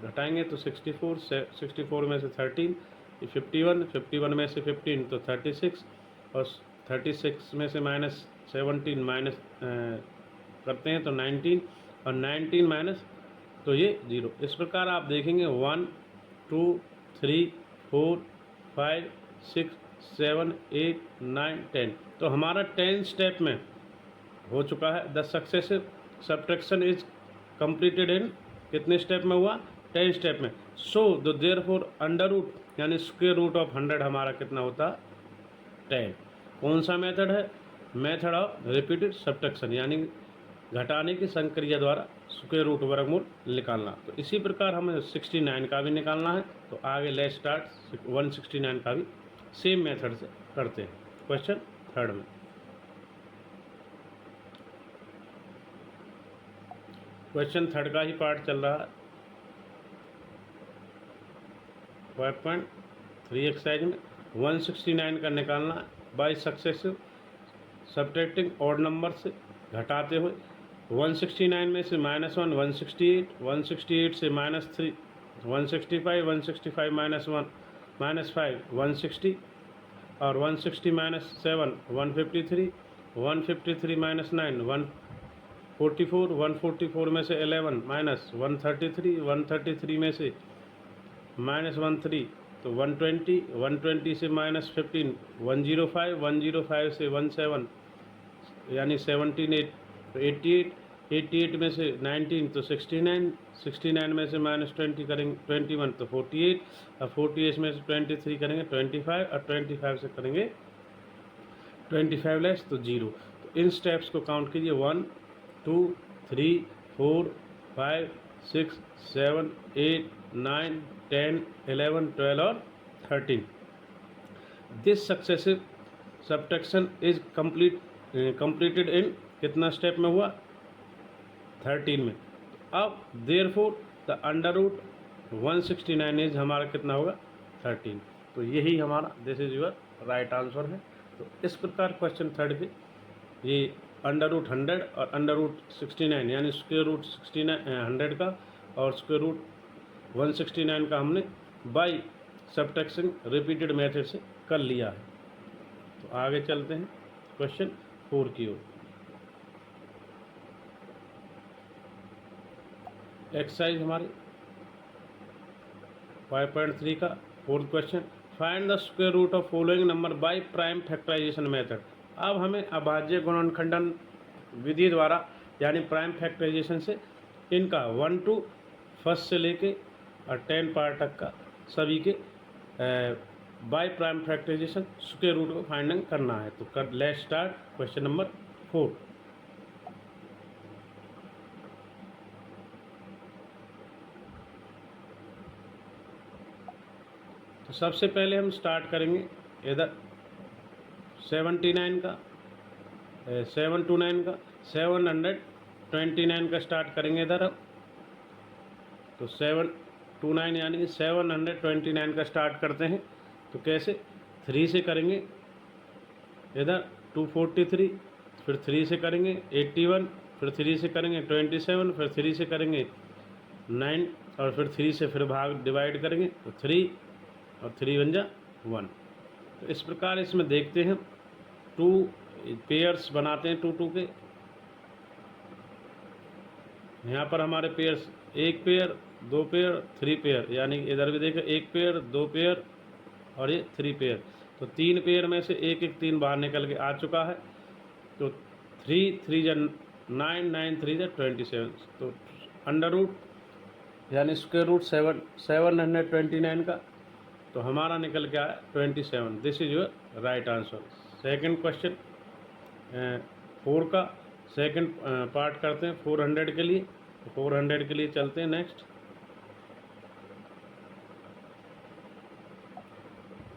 [SPEAKER 1] घटाएंगे तो 64, 64 में से 13 51, 51 में से 15 तो 36 और 36 में से -17 माइनस करते हैं तो 19 और 19 माइनस तो ये 0। इस प्रकार आप देखेंगे 1, 2, 3, 4, 5, 6, 7, 8, 9, 10। तो हमारा 10 स्टेप में हो चुका है। The successive subtraction is completed in कितने स्टेप में हुआ? 10 स्टेप में। So the therefore under root यानी स्क्वायर रूट ऑफ 100 हमारा कितना होता? 10। कौन सा मेथड है? मेथड ऑफ रिपीटेड सब्ट्रैक्शन, यानी घटाने की संक्रिया द्वारा स्क्वायर रूट वर्गमूल निकालना। तो इसी प्रकार हमें 69 का भी निकालना है। तो आगे लेट्स स्टार्ट 169 का भी सेम मेथड से करते हैं। क्वेश्चन 3 में क्वेश्चन 3 का ही पार्ट चल रहा है 5.3 एक्सरसाइज में। 169 का निकालना है by successive subtracting odd number से घटाते हुए। 169 में से -1 168, 168 से -3 165, 165 -1 -5 160 और 160 -7 153, 153 -9 144, 144 में से 11 -133, 133 में से -13 तो 120, 120 से -15 105, 105 से 17 यानी 17 8 तो 88 88 में से 19 तो 69, 69 में से -20 करेंगे 21 तो 48, और 48 में से 23 करेंगे 25, और 25 से करेंगे 25 लेस तो 0। तो इन स्टेप्स को काउंट कीजिए 1 2 3 4 5 6 7 8 9 10 11 12 और 13। This successive subtraction is completed in कितना स्टेप में हुआ 13 में। अब therefore the under root 169 is हमारा कितना होगा 13। तो यही हमारा this is your right answer है। तो इस प्रकार क्वेश्चन थर्ड के ये अंडर रूट 100 और अंडर रूट 69 यानी स्क्वायर रूट 100 का और स्क्वायर रूट 169 का हमने बाई सब्ट्रैक्शन रिपीटेड मेथड से कर लिया है। तो आगे चलते हैं क्वेश्चन 4 की ओर। एक्सरसाइज हमारी 5.3 का fourth question, find the square root of following number by prime factorisation method. अब हमें अभाज्य गुणनखंडन विधि द्वारा यानी प्राइम फैक्टराइजेशन से इनका 1 to फर्स्ट से लेके और 10 पावर तक का सभी के by prime factorisation square root को फाइंड करना है। तो कर लेट्स स्टार्ट क्वेश्चन नंबर 4। तो सबसे पहले हम स्टार्ट करेंगे इधर 79 का 729 का 729 का स्टार्ट करेंगे इधर। अब तो 729 यानी कि 729 का स्टार्ट करते हैं। तो कैसे 3 से करेंगे इधर 243, फिर 3 से करेंगे 81, फिर 3 से करेंगे 27, फिर 3 से करेंगे 9 और फिर 3 से फिर भाग डिवाइड करेंगे तो 3 और 3 बन जा 1। तो इस प्रकार इसमें देखते हैं 2 पेयर्स बनाते हैं 2 2 के। यहाँ पर हमारे पेयर्स 1 पेयर 2 पेयर 3 पेयर, यानी इधर भी देखें 1 पेयर 2 पेयर और ये 3 पेयर। तो 3 पेयर में से एक 3 बाहर निकल के आ चुका है। तो 3 3 जा 9 9 3 जा 27। तो अंडर रूट यानी स्क्वायर रूट 729 का तो हमारा निकल के आया 27। This is your right answer. Second question 4 का सेकंड पार्ट करते हैं 400 के लिए। 400 के लिए चलते हैं नेक्स्ट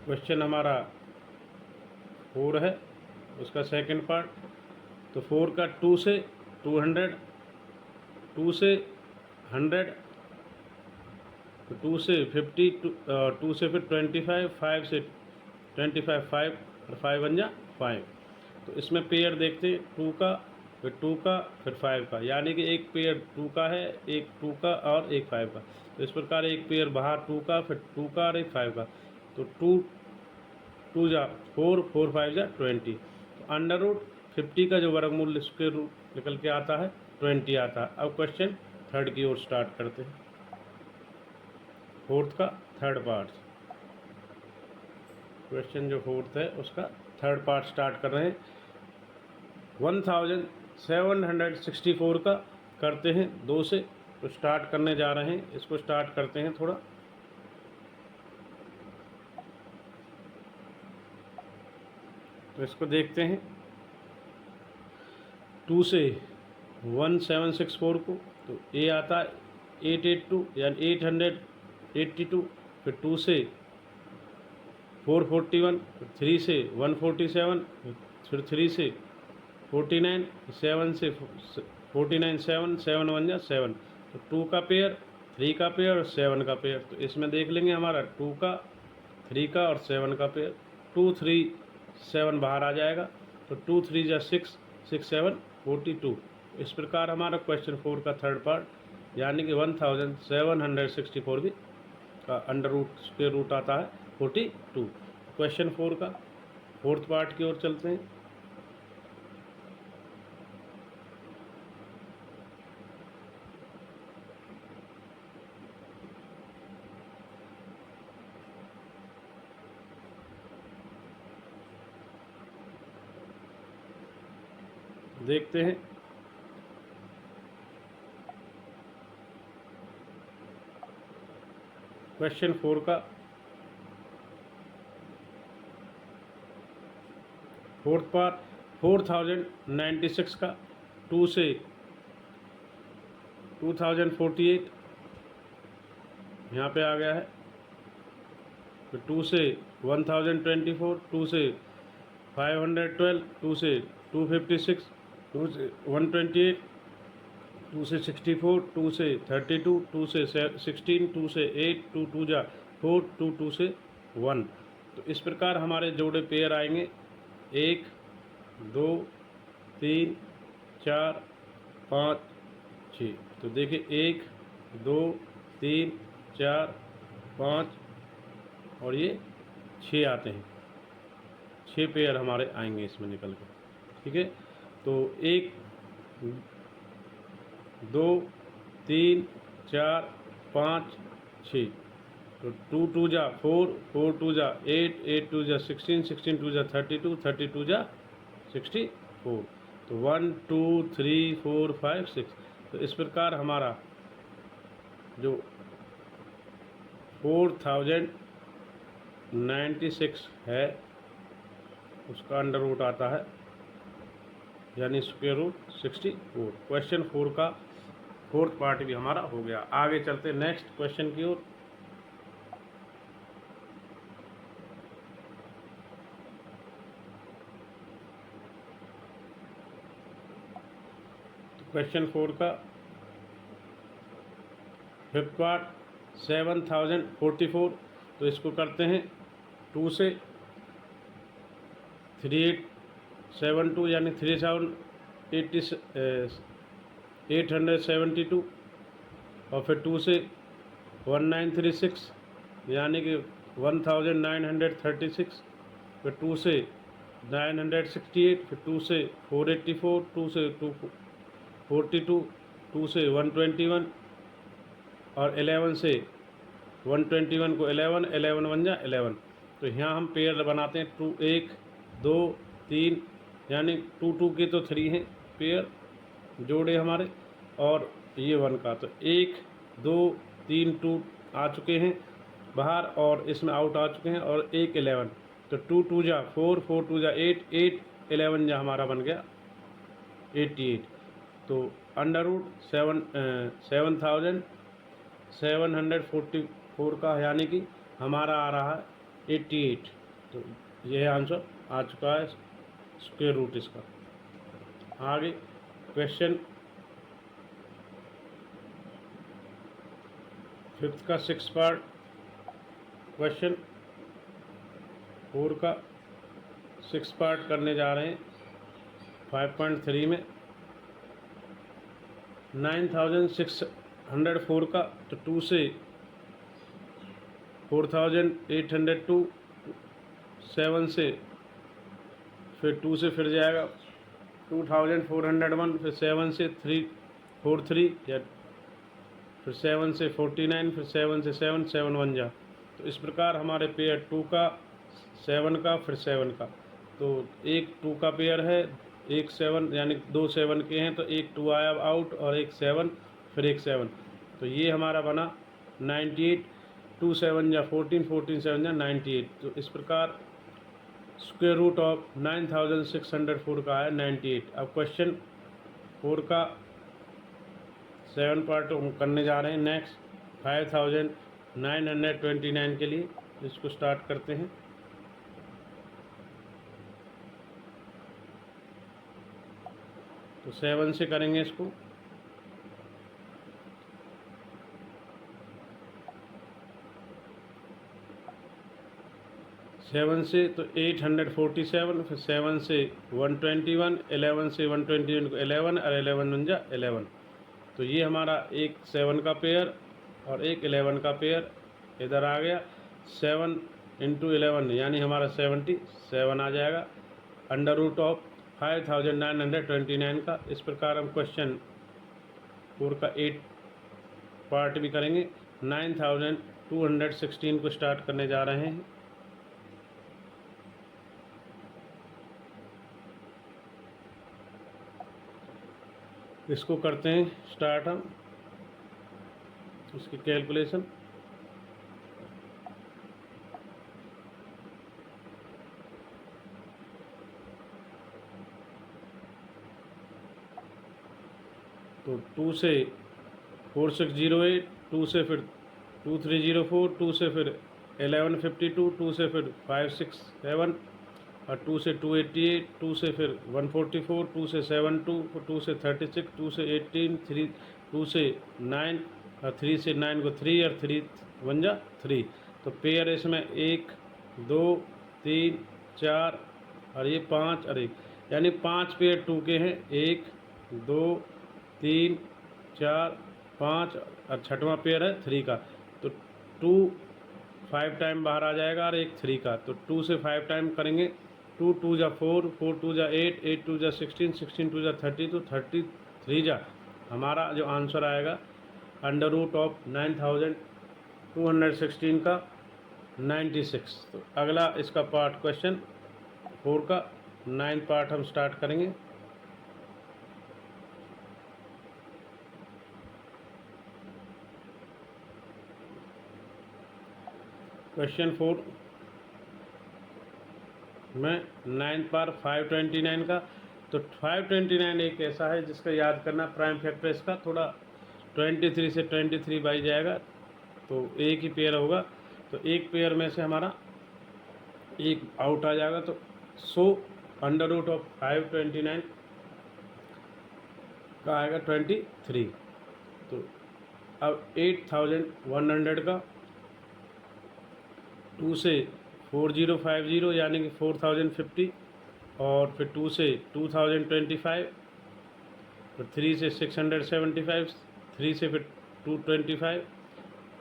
[SPEAKER 1] क्वेश्चन हमारा 4 है, उसका सेकंड पार्ट। तो 4 का 2 से 200, 2 से 100, तो 2 से 50, 2 से फिर 25, 5 से 25 5 और 5 बन जा 5। तो इसमें पेयर देखते हैं 2 का फिर 2 का फिर 5 का, यानी कि एक पेयर 2 का है, एक 2 का और एक 5 का। तो इस प्रकार एक पेयर बाहर 2 का फिर 2 का और एक 5 का। तो 2 2 जा 4 4 5 जा 20। तो अंडर रूट 50 का जो वर्गमूल स्क्वायर रूट निकल के आता है 20 आता है। अब क्वेश्चन थर्ड की ओर स्टार्ट करते हैं। फोर्थ का थर्ड पार्ट क्वेश्चन जो फोर्थ है उसका थर्ड पार्ट स्टार्ट कर रहे हैं। 1764 का करते हैं 2 से। तो स्टार्ट करने जा रहे हैं, इसको स्टार्ट करते हैं थोड़ा। तो इसको देखते हैं 2 से 1764 को तो ए आता है 882 यानी 882। फिर 2 से 441, फिर 3 से 147, फिर 3 से 49, 7 से 49 7 7 1 जा 7। तो 2 का पेयर 3 का पेयर और 7 का पेयर। तो इसमें देख लेंगे हमारा 2 का 3 का और 7 का पेयर। 2 3 7 बाहर आ जाएगा। तो 2 3 जा 6 6 7 42। इस प्रकार हमारा क्वेश्चन 4 का थर्ड पार्ट यानी कि 1764 भी का अंडर रूट स्क्वायर रूट आता है 42। क्वेश्चन 4 का फोर्थ पार्ट की ओर चलते हैं। देखते हैं क्वेश्चन 4 का फोर्थ पार्ट 4096 का 2 से 2048 यहाँ पे आ गया है। फिर 2 से 1024, 2 से 512, 2 से 256, 2 से 128, 2 से 64, 2 से 32, 2 से 16, 2 से 8, 2 2 जा 4, 2 2 से 1। तो इस प्रकार हमारे जोड़े पेयर आएंगे 1 2 3 4 5 6। तो देखिए 1 2 3 4 5 और ये 6 आते हैं, 6 पेयर हमारे आएंगे इसमें निकल के। ठीक है, तो 1 2 3 4 5 6। तो 2 2 जा 4, 4 2 जा 8, 8 2 जा 16, 16 2 जा 32, 32 जा 64। तो 1 2 3 4 5 6। तो इस प्रकार हमारा जो 4096 है उसका अंडर रूट आता है, यानी स्क्वायर रूट 64। क्वेश्चन 4 का फोर्थ पार्ट भी हमारा हो गया। आगे चलते नेक्स्ट क्वेश्चन की ओर। क्वेश्चन 4 का फिफ्थ पार्ट 7044। तो इसको करते हैं 2 से 3872 यानी 3872, और फिर 2 से 1936 यानी कि 1936, फिर 2 से 968, फिर 2 से 484, 2 से 242, 2 से 121 और 11 से 121 को 11, 11 1 जा 11। तो यहाँ हम पेयर बनाते हैं 2 1 2 3, यानी 2 2 के तो 3 हैं पेयर जोड़े हमारे, और ये 1 का। तो 1 2 3 2 आ चुके हैं बाहर और इसमें आउट आ चुके हैं, और 1 11। तो 2 2 जा 4, 4 2 जा 8, 8 11 जा हमारा बन गया 88। तो अंडर रूट 7744 का, यानी कि हमारा आ रहा है 88। तो यह आंसर आ चुका है स्क्वायर रूट इसका। आगे क्वेश्चन 5th का 6 पार्ट क्वेश्चन 4 का 6 पार्ट करने जा रहे हैं 5.3 में 9604 का। तो 2 से 4802, 7 से फिर 2 से फिर जाएगा 2401, फिर 7 से 343 या फिर 7 से 49, फिर 7 से 7 7 1 जा। तो इस प्रकार हमारे पेयर 2 का 7 का फिर 7 का। तो एक 2 का पेयर है, एक 7 यानी 2 7 के हैं, तो एक 2 आया आउट और एक 7 फिर एक 7। तो ये हमारा बना 98, 2 7 या 14, 14 7 या 98। तो इस प्रकार स्क्वायर रूट ऑफ 9604 का है 98। अब क्वेश्चन 4 का 7 पार्ट हम करने जा रहे हैं नेक्स्ट 5929 के लिए। इसको स्टार्ट करते हैं। तो 7 से करेंगे इसको। सेवन से तो 847, फिर 7 से 121, 11 से 121 को 11 और 11 1 जा 11। तो ये हमारा एक 7 का पेयर और एक 11 का पेयर इधर आ गया। 7 इंटू 11 यानी हमारा 77 आ जाएगा अंडर रूट ऑफ 5929 का। इस प्रकार हम क्वेश्चन 4 का 8 पार्ट भी करेंगे। 9216 को स्टार्ट करने जा रहे हैं। इसको करते हैं स्टार्ट हम इसकी कैलकुलेशन। तो 2 से 4608, 2 से फिर 2304, 2 से फिर 1152, 2 से फिर 567 और 2 से 288, 2 से फिर 144, 2 से 72, 2 से 36, 2 से 18, 3, 2 से 9 और 3 से 9 को 3 और 3 1 जा 3। तो पेयर इसमें 1 2 3 4 और ये 5 और 1, यानी 5 पेयर 2 के हैं। 1 2 3 4 5 और छठवां पेयर है 3 का। तो 2 5 टाइम बाहर आ जाएगा और 1 3 का। तो 2 से 5 टाइम करेंगे। 2 2 जा 4, 4 2 जा 8, 8 2 जा 16, 16 2 जा 30, तो 33 जा हमारा जो आंसर आएगा √ऑफ 9216 का 96। तो अगला इसका पार्ट क्वेश्चन 4 का 9 पार्ट हम स्टार्ट करेंगे। क्वेश्चन 4 में 9 पार 529 का। तो 529 एक ऐसा है जिसका याद करना प्राइम फैक्टर इसका थोड़ा 23 से 23 बाई जाएगा, तो एक ही पेयर होगा। तो एक पेयर में से हमारा एक आउट आ जाएगा। तो √ऑफ 529 का आएगा 23। तो अब 8100 का 2 से 4050 यानी कि 4050 और फिर 2 से 2025, फिर 3 से 675, 3 से फिर 225,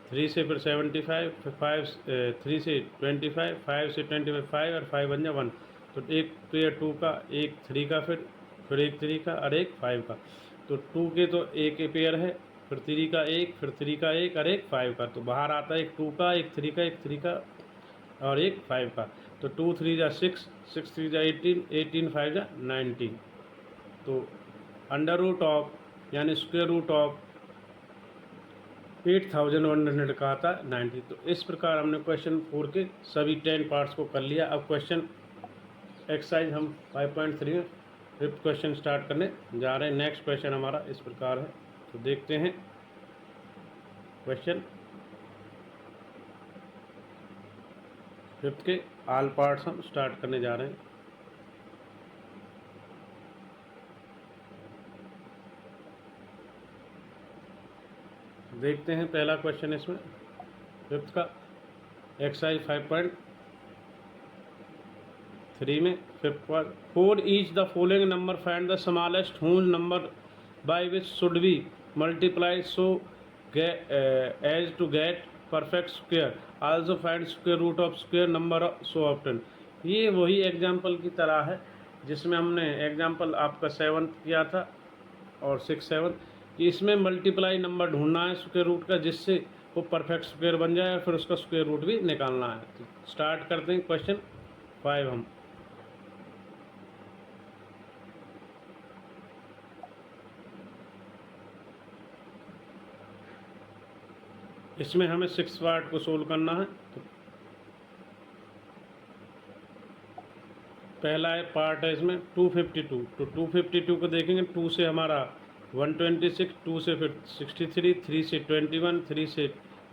[SPEAKER 1] 3 से फिर 75, फिर 5 3 से 25, 5 से 25 5 और 5 बन जा 1। तो एक पेयर 2 का, एक 3 का, फिर एक 3 का और एक 5 का। तो 2 के तो एक पेयर है, फिर 3 का एक, फिर 3 का एक और एक 5 का। तो बाहर आता है एक 2 का, एक 3 का, एक 3 का और एक 5 का। तो 2 3 जा 6, 6 3 जा 18, 18 5 जा 19। तो √ऑफ यानी स्क्वायर रूट ऑफ 8100 का आता है 90। तो इस प्रकार हमने क्वेश्चन 4 के सभी 10 पार्ट्स को कर लिया। अब क्वेश्चन एक्सरसाइज हम 5.3 में 5th क्वेश्चन स्टार्ट करने जा रहे हैं। नेक्स्ट क्वेश्चन हमारा इस प्रकार है, तो देखते हैं क्वेश्चन 5th के ऑल पार्ट्स हम स्टार्ट करने जा रहे हैं। देखते हैं पहला क्वेश्चन इसमें 5th का एक्सरसाइज 5.3 में 5th part. For each the following number find the smallest whole number by which should be multiply so as to get perfect square, also find square root of square number so often. ये वही example की तरह है जिसमें हमने example आपका 7 किया था और 6 7 कि इसमें मल्टीप्लाई नंबर ढूंढना है स्क्वायर रूट का जिससे वो परफेक्ट स्क्वायर बन जाए और फिर उसका स्क्वायर रूट भी निकालना है। तो स्टार्ट करते हैं क्वेश्चन 5 हम। इसमें हमें 6 पार्ट को सोल्व करना है। तो पहला है पार्ट है इसमें 252। तो 252 को देखेंगे। 2 से हमारा 126, 2 से फिर 63, 3 से 21, 3 से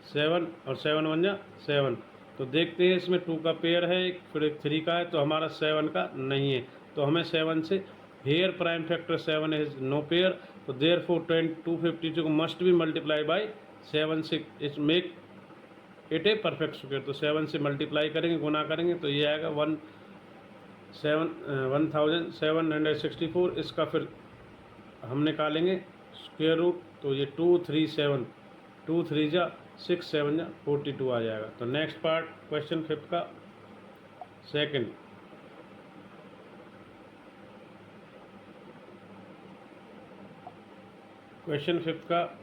[SPEAKER 1] 7 और 7 1 जा 7। तो देखते हैं इसमें 2 का पेयर है एक, फिर एक 3 का है, तो हमारा 7 का नहीं है। तो हमें 7 से here prime factor 7 is no pair. तो देयरफॉर 252 को मस्ट बी मल्टीप्लाई बाय 7 से it make it a perfect square. तो 7 से मल्टीप्लाई करेंगे, गुना करेंगे, तो ये आएगा 1764। इसका फिर हम निकालेंगे स्क्वायर रूट। तो ये 2 3 7, 2 3 जा 6 7 जा 42 आ जाएगा। तो नेक्स्ट पार्ट क्वेश्चन 5th का सेकंड। क्वेश्चन 5th का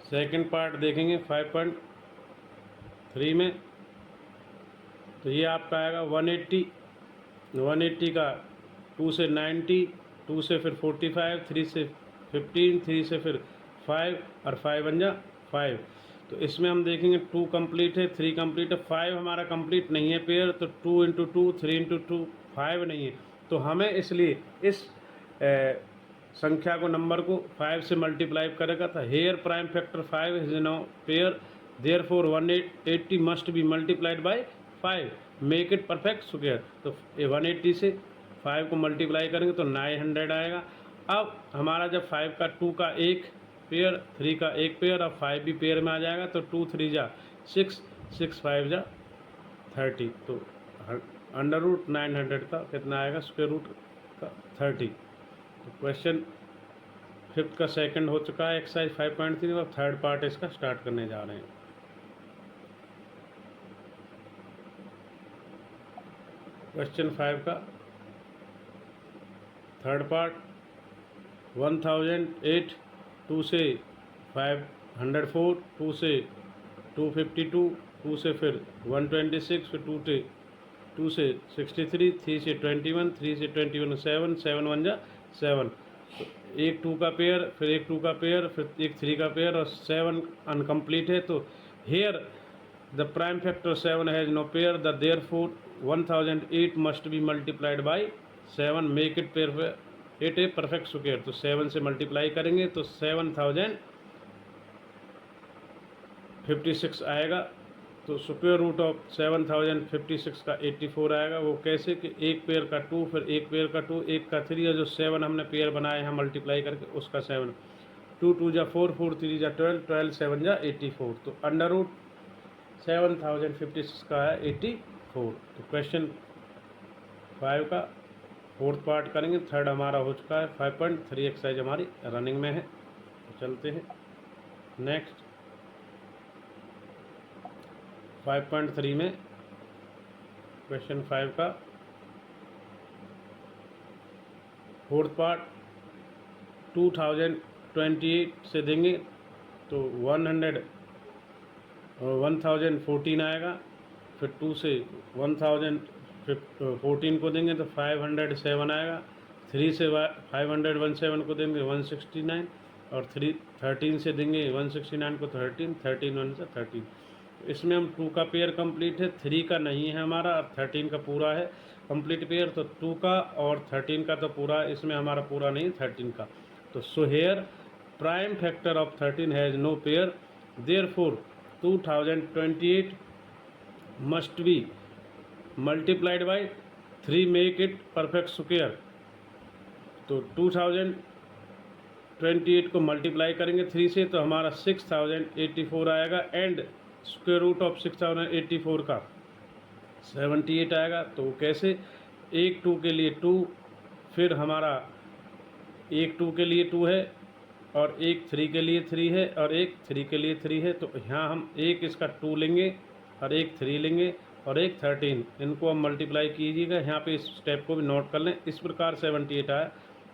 [SPEAKER 1] सेकंड पार्ट देखेंगे 5.3 में। तो ये आपका आएगा 180 का 2 से 90, 2 से फिर 45, 3 से 15, 3 से फिर 5 और 5 बन जा 5। तो इसमें हम देखेंगे 2 कंप्लीट है, 3 कंप्लीट है, 5 हमारा कंप्लीट नहीं है पेयर। तो 2 × 2, 3 × 2 5 नहीं है। तो हमें इसलिए इस संख्या को, नंबर को 5 से मल्टीप्लाई करेगा तो here prime factor 5 is no pair, therefore 180 must be multiplied by 5, make it perfect square. तो 180 से 5 को मल्टीप्लाई करेंगे तो 900 आएगा। अब हमारा जब 5 का 2 का एक पेयर, 3 का एक पेयर, अब 5 भी पेयर में आ जाएगा तो 2 3 जा 6, 6 5 जा 30। तो अंडर रूट 900 का कितना आएगा, स्क्वायर रूट का 30। तो क्वेश्चन 5th का सेकंड हो चुका है एक्सरसाइज 5.3। अब थर्ड पार्ट इसका स्टार्ट करने जा रहे हैं। क्वेश्चन 5 का थर्ड पार्ट, 1008, 2 से 504, 2 से 252, 2 से फिर 126, फिर 2 से 63, 3 से 21, 3 से 21 7, 7 1 जा 7। तो एक 2 का पेयर, फिर एक 2 का पेयर, फिर एक 3 का पेयर, और 7 अनकम्प्लीट है। तो here the prime factor 7 has no pair, the therefore 1008 must be multiplied by 7, make it pair it a perfect square. तो 7 से मल्टीप्लाई करेंगे तो 7056 आएगा। तो स्क्वायर रूट ऑफ 7056 का 84 आएगा। वो कैसे कि एक पेयर का 2, फिर एक पेयर का 2, एक का 3, और जो 7 हमने पेयर बनाए हैं मल्टीप्लाई करके उसका 7, 2 2 जा 4, 4 3 जा 12, 12 7 जा 84। तो अंडर रूट 7056 का है 84। तो क्वेश्चन 5 का फोर्थ पार्ट करेंगे। थर्ड हमारा हो चुका है। 5.3 एक्सरसाइज हमारी रनिंग में है। तो चलते हैं नेक्स्ट 5.3 में। क्वेश्चन 5 का फोर्थ पार्ट 2028 से देंगे तो 1014 आएगा। फिर 2 से 1014 को देंगे तो 507 आएगा। 3 से 517 को देंगे 169, और 13 से देंगे 169 को 13, 13 1 से 13। इसमें हम 2 का पेयर कंप्लीट है, 3 का नहीं है हमारा, और 13 का पूरा है कंप्लीट पेयर। तो 2 का और 13 का तो पूरा, इसमें हमारा पूरा नहीं 13 का। तो so here prime factor of 13 has no pair, therefore 2028 must be multiplied by 3, make it perfect square. तो 2028 को मल्टीप्लाई करेंगे 3 से तो हमारा 6084 आएगा, एंड स्क्वायर रूट ऑफ 6084 का 78 आएगा। तो कैसे, एक 2 के लिए 2, फिर हमारा एक 2 के लिए 2 है, और एक 3 के लिए 3 है, और एक 3 के लिए 3 है। तो यहाँ हम एक इसका 2 लेंगे, और एक 3 लेंगे, और एक 13, इनको हम मल्टीप्लाई कीजिएगा। यहाँ पे इस स्टेप को भी नोट कर लें। इस प्रकार 78 आया।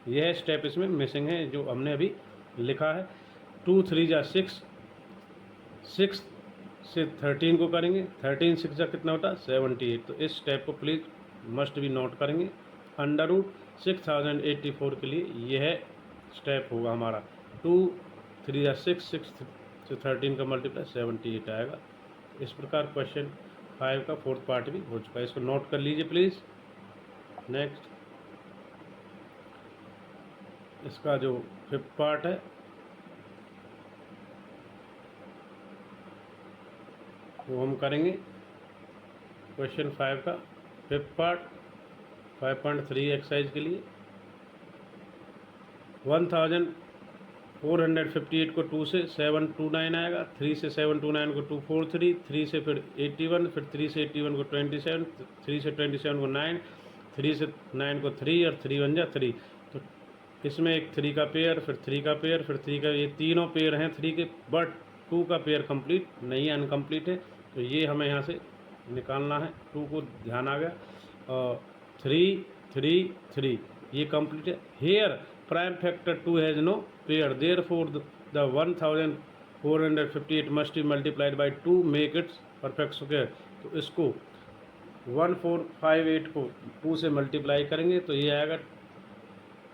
[SPEAKER 1] यह स्टेप इसमें मिसिंग है जो हमने अभी लिखा है। 2 3 जा 6, 6 से 13 को करेंगे, 13 6 जा कितना होता है 78। तो इस स्टेप को प्लीज़ मस्ट भी नोट करेंगे। अंडर रूट 6084 के लिए यह स्टेप होगा हमारा। 2 3 जा 6, 6 से 13 का मल्टीप्लाई 78 आएगा। इस प्रकार क्वेश्चन 5 का फोर्थ पार्ट भी हो चुका है। इसको नोट कर लीजिए प्लीज़। नेक्स्ट इसका जो 5th पार्ट है वो हम करेंगे। क्वेश्चन 5 का 5th पार्ट 5.3 एक्सरसाइज के लिए 1458 को 2 से 729 आएगा। 3 से 729 को 243, 3 से फिर 81, फिर 3 से 81 को 27, 3 से 27 को 9, 3 से 9 को 3, और 3 1 जा 3। तो इसमें एक 3 का पेयर, फिर 3 का पेयर, फिर 3 का, ये तीनों पेयर हैं 3 के, बट 2 का पेयर कंप्लीट नहीं है, अनकम्प्लीट है। तो ये हमें यहाँ से निकालना है। 2 को ध्यान आ गया, और 3 3 3 ये कंप्लीट है। Here prime factor 2 has no pair, therefore the 1458 must be multiplied by 2, make its perfect square. तो इसको 1458 को 2 से मल्टीप्लाई करेंगे तो ये आएगा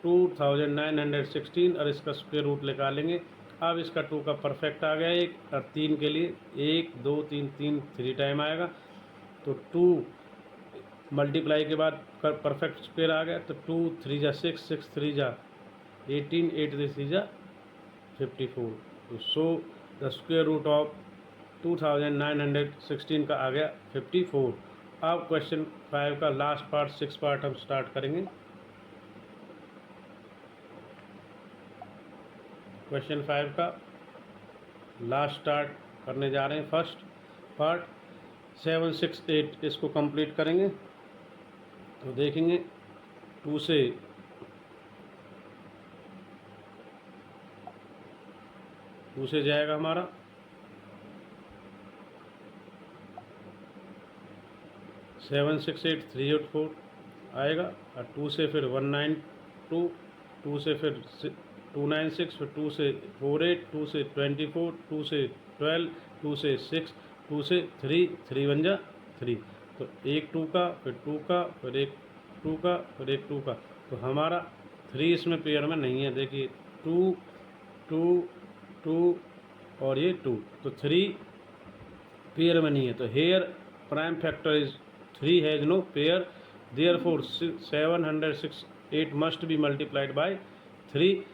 [SPEAKER 1] 2916, और इसका स्क्वायर रूट निकालेंगे। अब इसका 2 का परफेक्ट आ गया एक, और 3 के लिए 1 2 3 3 3 टाइम आएगा। तो 2 मल्टीप्लाई के बाद परफेक्ट स्क्वायर आ गया। तो 2 3 जा 6, 6 3 जा 18, 8 दिस इज 54। तो so the square root of 2916 का आ गया 54। अब क्वेश्चन 5 का लास्ट पार्ट 6 पार्ट हम स्टार्ट करेंगे। क्वेश्चन 5 का लास्ट स्टार्ट करने जा रहे हैं। फर्स्ट पार्ट 7, 6, 8 इसको कंप्लीट करेंगे। तो देखेंगे 2 से जाएगा हमारा 7, 6, 8 3, 8, 4 आएगा। और 2 से फिर 192, 2 से फिर 296, फिर 2 से 48, 2 से 24, 2 से 12, 2 से 6, 2 से 3, 3 बन जा 3। तो एक 2 का, फिर 2 का, फिर एक 2 का, फिर एक 2 का। तो हमारा 3 इसमें पेयर में नहीं है। देखिए 2, 2, 2 और ये 2, तो 3 पेयर में नहीं है। तो here prime factor is 3 has no pair, therefore 768 must be multiplied by 3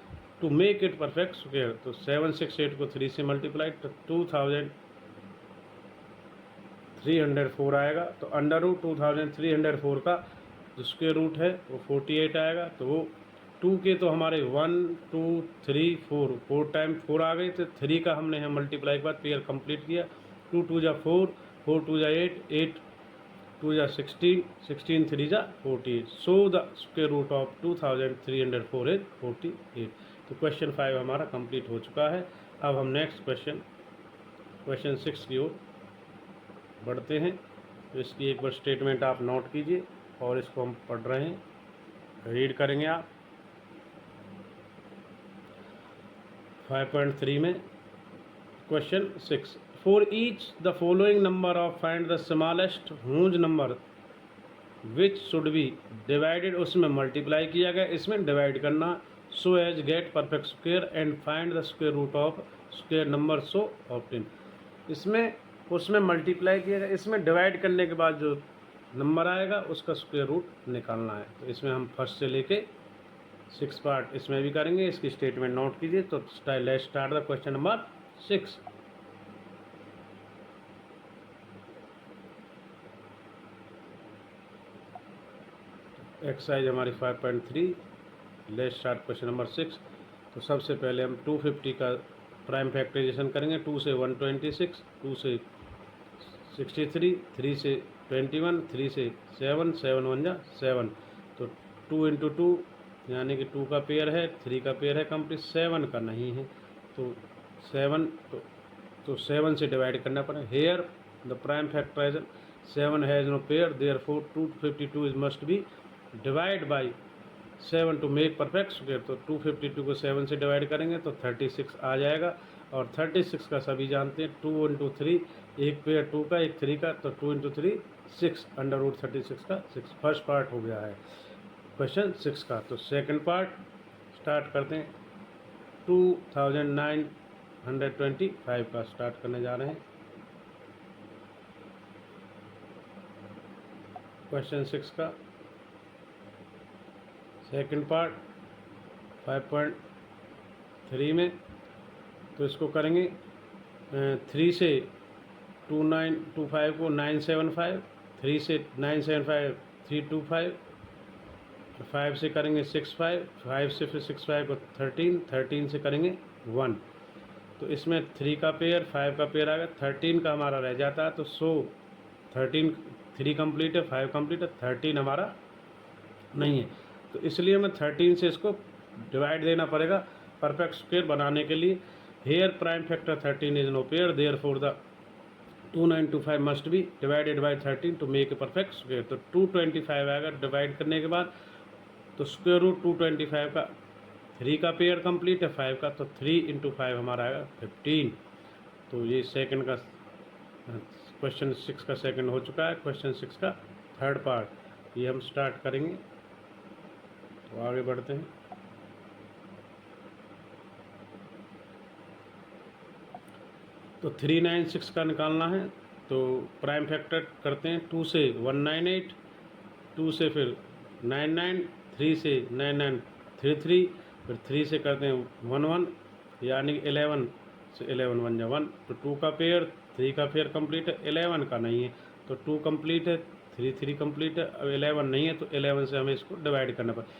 [SPEAKER 1] to make it perfect square. तो 768 को 3 से मल्टीप्लाइड तो 2304 आएगा। तो अंडर रूट 2304 का जो स्क्वायर रूट है वो 48 आएगा। तो वो 2 के तो हमारे 1, 2, 3, 4 टाइम 4 आ गए थे। 3 का हमने यहाँ मल्टीप्लाई के बाद पेयर कंप्लीट किया। 2 2 जा 4, 4 2 जा 8, 8 2 जा 16, 16 3 जा 48। So the square root of 2304 is 48। तो क्वेश्चन 5 हमारा कंप्लीट हो चुका है। अब हम नेक्स्ट क्वेश्चन 6 की ओर बढ़ते हैं। तो इसकी एक बार स्टेटमेंट आप नोट कीजिए और इसको हम पढ़ रहे हैं, रीड करेंगे आप। 5.3 में question 6, for each the following number of find the smallest huge number which should be divided, उसमें मल्टीप्लाई किया गया, इसमें डिवाइड करना, so as get perfect square and find the square root of square number so obtain. इसमें उसमें multiply किया गया, इसमें डिवाइड करने के बाद जो नंबर आएगा उसका स्क्वायर रूट निकालना है। तो इसमें हम फर्स्ट से लेके 6 पार्ट इसमें भी करेंगे। इसकी स्टेटमेंट नोट कीजिए। तो let's start the question number 6। Exercise हमारी 5.3, लेट्स स्टार्ट क्वेश्चन नंबर 6। तो सबसे पहले हम 250 का प्राइम फैक्टराइजेशन करेंगे। 2 से 126, 2 से 63, 3 से 21, 3 से 7, 7 1 जा 7। तो 2 इंटू 2 यानी कि 2 का पेयर है, 3 का पेयर है कंप्लीट, 7 का नहीं है। तो 7 तो 7 से डिवाइड करना पड़ेगा। Here the prime factorisation 7 has no pair, therefore 252 is must be divide by 7 to make perfect square. तो 252 को 7 से डिवाइड करेंगे तो 36 आ जाएगा। और 36 का सभी जानते हैं 2 इंटू 3, एक पेयर 2 का, एक 3 का, तो 2 इंटू 3 6, अंडर रूट 36 का 6। फर्स्ट पार्ट हो गया है क्वेश्चन 6 का। तो सेकंड पार्ट स्टार्ट करते हैं। 2925 का स्टार्ट करने जा रहे हैं। क्वेश्चन 6 का सेकंड पार्ट 5.3 में। तो इसको करेंगे 3 से 2925 को 975, 3 से 975 325, 5 से करेंगे 65, 5 से फिर 65 को 13, 13 से करेंगे 1। तो इसमें 3 का पेयर 5 का पेयर आ गया, 13 का हमारा रह जाता है। तो 13 3 कंप्लीट है, 5 कंप्लीट है, 13 हमारा नहीं है। तो इसलिए हमें 13 से इसको डिवाइड देना पड़ेगा परफेक्ट स्क्वायर बनाने के लिए। Here prime factor 13 is no pair, therefore the 2925 must be divided by 13 to make a perfect square. तो 225 आएगा डिवाइड करने के बाद। तो स्क्वायर रूट 225 का 3 का पेयर कंप्लीट है, 5 का, तो 3 इंटू 5 हमारा आएगा 15। तो ये सेकंड का क्वेश्चन 6 का सेकंड हो चुका है। क्वेश्चन 6 का थर्ड पार्ट ये हम स्टार्ट करेंगे। तो आगे बढ़ते हैं। तो 396 का निकालना है। तो प्राइम फैक्टर करते हैं। 2 से 198, 2 से फिर 99, 3 से 9933, फिर 3 से करते हैं 1 1, यानी 11 से 11 1 जा 1, तो 2 का पेयर, 3 का पेयर कंप्लीट है, 11 का नहीं है तो 2 कंप्लीट है, 3 3 कंप्लीट है। अब 11 नहीं है तो 11 से हमें इसको डिवाइड करना पड़ेगा।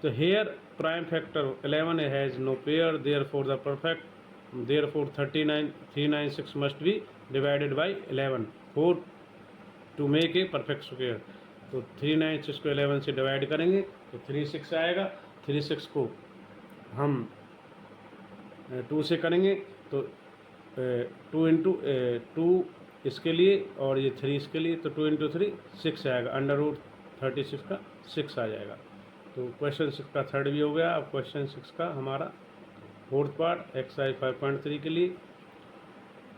[SPEAKER 1] तो here prime factor 11 has no pair, therefore the perfect, therefore 396 must be divided by 11 four to make a perfect square. तो 396 को 11 से डिवाइड करेंगे तो 36 आएगा। 36 को हम 2 से करेंगे तो 2 इंटू 2 इसके लिए और ये 3 इसके लिए, तो 2 इंटू 3 6 आएगा, अंडर रूट 36 का 6 आ जाएगा। तो क्वेश्चन 6 का थर्ड भी हो गया। अब क्वेश्चन 6 का हमारा फोर्थ पार्ट एक्सरसाइज 5.3 के लिए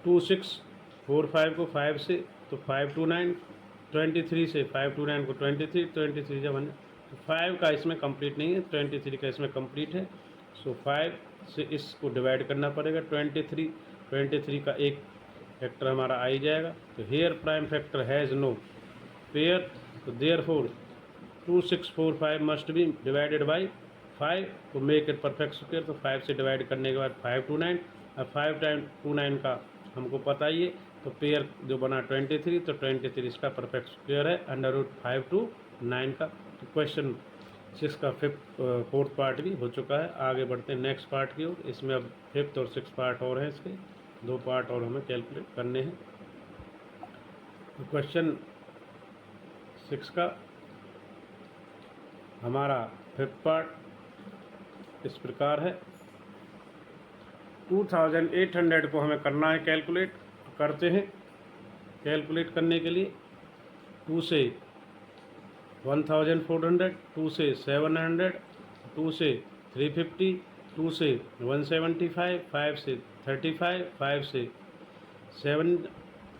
[SPEAKER 1] 2 6 4 5 को 5 से, तो 5 2 9, 23 से 5 2 9 को 23, 23 जब 1, तो 5 का इसमें कंप्लीट नहीं है, 23 का इसमें कंप्लीट है। सो 5 से इसको डिवाइड करना पड़ेगा। 23 का एक फैक्टर हमारा आ ही जाएगा। तो here prime factor has no pair, तो therefore 2 6 4 5 must be divided by 5 to make it perfect square. तो 5 से डिवाइड करने के बाद 5 2 9, अब 5 टाइम 2 9 का हमको पता ही है, तो पेयर जो बना 23, तो 23 इसका परफेक्ट स्क्वायर है, अंडर रूट 5 to 9 का। तो क्वेश्चन 6 का फोर्थ पार्ट भी हो चुका है। आगे बढ़ते हैं नेक्स्ट पार्ट की ओर। इसमें अब 5th और 6th पार्ट और हैं, इसके 2 पार्ट और हमें कैलकुलेट करने हैं। तो क्वेश्चन 6 का हमारा 5th पार्ट इस प्रकार है। 2800 को हमें करना है कैलकुलेट, करते हैं। कैलकुलेट करने के लिए 2 से 1400, 2 से 700, 2 से 350, 2 से 175, 5 से 35, 5 से 7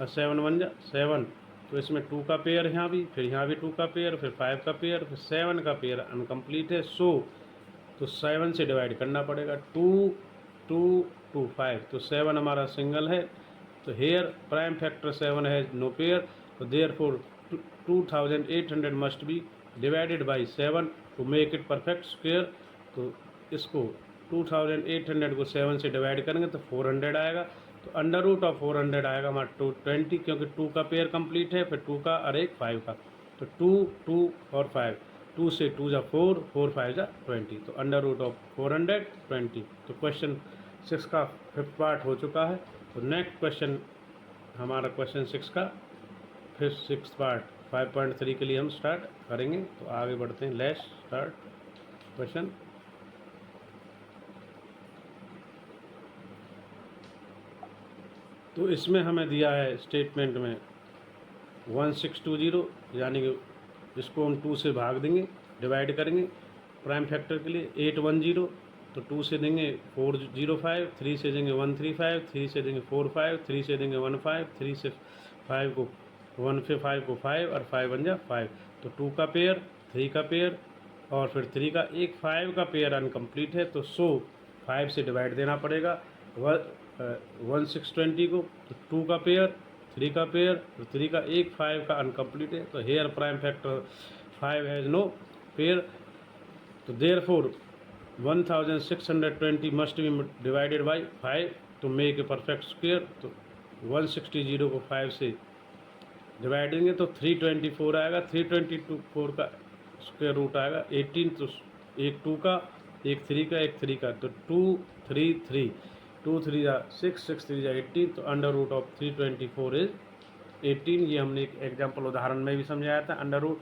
[SPEAKER 1] 7 1 7, तो इसमें 2 का पेयर यहाँ भी, फिर यहाँ भी 2 का पेयर, फिर 5 का पेयर, फिर 7 का पेयर अनकम्प्लीट है। सो तो 7 से डिवाइड करना पड़ेगा। 2 2 2 5, तो 7 हमारा सिंगल है, तो हेयर प्राइम फैक्टर 7 है नो पेयर, तो therefore 2800 must be divided by 7 to make it perfect square. तो इसको 2800 को 7 से डिवाइड करेंगे तो 400 आएगा, तो अंडर रूट ऑफ 400 आएगा हमारा 220, क्योंकि 2 का पेयर कंप्लीट है, फिर 2 का और एक 5 का, तो 2 2 और 5, 2 से 2 जा 4, 4 5 जा 20, तो अंडर रूट ऑफ 420। तो क्वेश्चन 6 का 5th पार्ट हो चुका है। तो नेक्स्ट क्वेश्चन हमारा क्वेश्चन 6 का फिर 6th पार्ट 5.3 के लिए हम स्टार्ट करेंगे। तो आगे बढ़ते हैं, लेट्स स्टार्ट क्वेश्चन। तो इसमें हमें दिया है स्टेटमेंट में 1620, यानी कि इसको हम 2 से भाग देंगे, डिवाइड करेंगे प्राइम फैक्टर के लिए। 810, तो 2 से देंगे 405, 3 से देंगे 135, 3 से देंगे 45, 3 से देंगे 15, 3 से 5 को 1 से 5 को 5 और 5 1 जा 5, तो 2 का पेयर, 3 का पेयर और फिर 3 का एक 5 का पेयर अनकम्प्लीट है, तो 5 से डिवाइड देना पड़ेगा 1620 को। तो 2 का पेयर, 3 का पेयर और 3 का एक 5 का अनकम्प्लीट है, तो here prime factor 5 has no pair, तो therefore 1620 must be divided by 5 to make a perfect square. तो 160 को 5 से डिवाइड देंगे तो 324 आएगा। 324 का स्क्वायर रूट आएगा 18, तो एक 2 का, एक 3 का, एक 3 का, तो 2 3 3, 2 3 जा 6, 6 3 जा 18, तो अंडर रूट ऑफ 324 इज 18। ये हमने एक एग्जाम्पल उदाहरण में भी समझाया था। अंडर रूट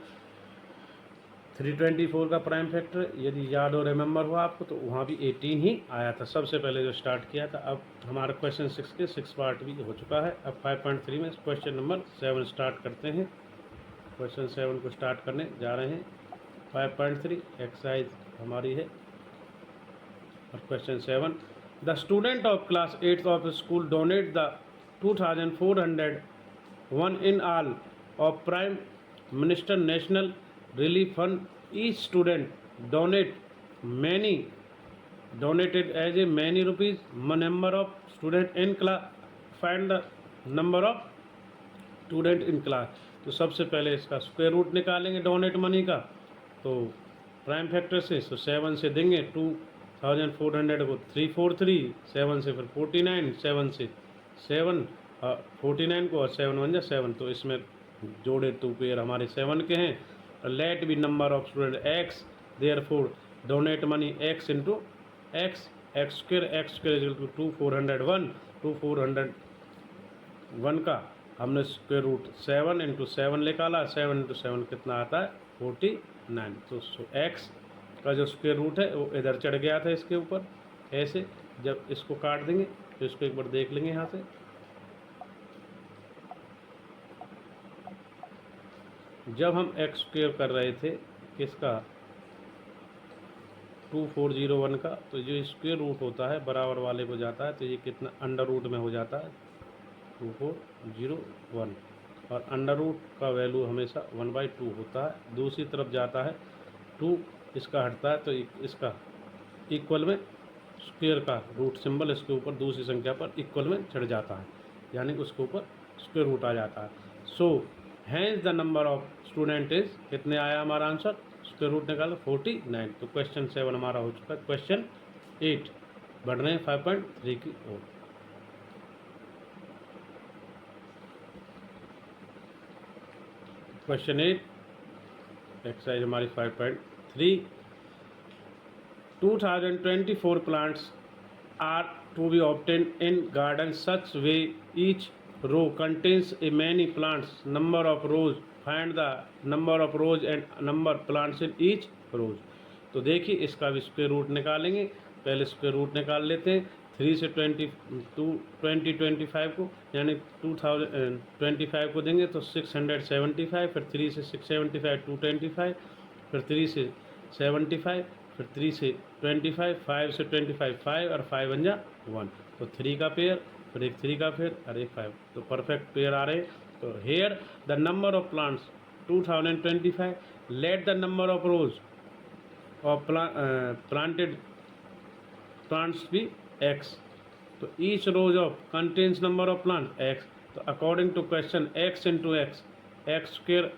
[SPEAKER 1] 324 का प्राइम फैक्टर यदि याद और रिमेंबर हुआ आपको, तो वहाँ भी 18 ही आया था सबसे पहले जो स्टार्ट किया था। अब हमारा क्वेश्चन 6 के 6 पार्ट भी हो चुका है। अब 5.3 में क्वेश्चन नंबर 7 स्टार्ट करते हैं। क्वेश्चन 7 को स्टार्ट करने जा रहे हैं। 5.3 एक्सरसाइज हमारी है और question 7, the student of class 8th of school donate the 2401 in all of prime minister national relief fund. Each student donated as a many rupees. Number of student in class. Find the number of student in class. तो सबसे पहले इसका square root निकालेंगे donate money का, तो prime factor से 7 से देंगे 2 1400 को 343, 7 से फिर 49, 7 से 7 49 को और 7 1 जा 7, तो इसमें जोड़े 2 पेयर हमारे 7 के हैं। Let be number of student X, therefore donate money X into X, X square equal to 2401, 2401 का हमने स्क्वायर रूट 7 इंटू 7 निकाला, 7 इंटू 7 कितना आता है 49। तो एक्स का जो स्क्वायर रूट है वो इधर चढ़ गया था इसके ऊपर ऐसे। जब इसको काट देंगे तो इसको एक बार देख लेंगे यहाँ से, जब हम एक्स स्क्वायर कर रहे थे किसका 2401 का, तो जो स्क्वायर रूट होता है बराबर वाले को जाता है, तो ये कितना अंडर रूट में हो जाता है 2401, और अंडर रूट का वैल्यू हमेशा 1/2 होता है। दूसरी तरफ जाता है 2, इसका हटता है तो इसका इक्वल में स्क्वायर का रूट सिंबल इसके ऊपर दूसरी संख्या पर इक्वल में चढ़ जाता है, यानी उसके ऊपर स्क्वायर रूट आ जाता है। So hence the number of student is, कितने आया हमारा आंसर, स्क्वायर रूट निकालो 49। तो क्वेश्चन 7 हमारा हो चुका है। क्वेश्चन 8 बढ़ रहे हैं 5.3 की ओर। क्वेश्चन 8 एक्सरसाइज हमारी 5.3, 2024 plants are to be obtained in garden such way each row contains a many plants, number of rows, find the number of rows and number plants in each rows। तो देखिए इसका भी square root निकालेंगे। पहले square root निकाल लेते हैं। 3 से 2025 को यानी 2025 को देंगे तो 675, फिर 3 से 675 225, फिर 3 से 75, फिर 3 से 25, 5 से 25 5 और 5 1 जा 1, तो 3 का पेयर, फिर एक 3 का पेयर और एक 5, तो परफेक्ट पेयर आ रहे हैं। तो here the number of plants 2025, let the number of rows of planted plants be x, तो each rows of contains number of plant x, तो according to question x into X, X square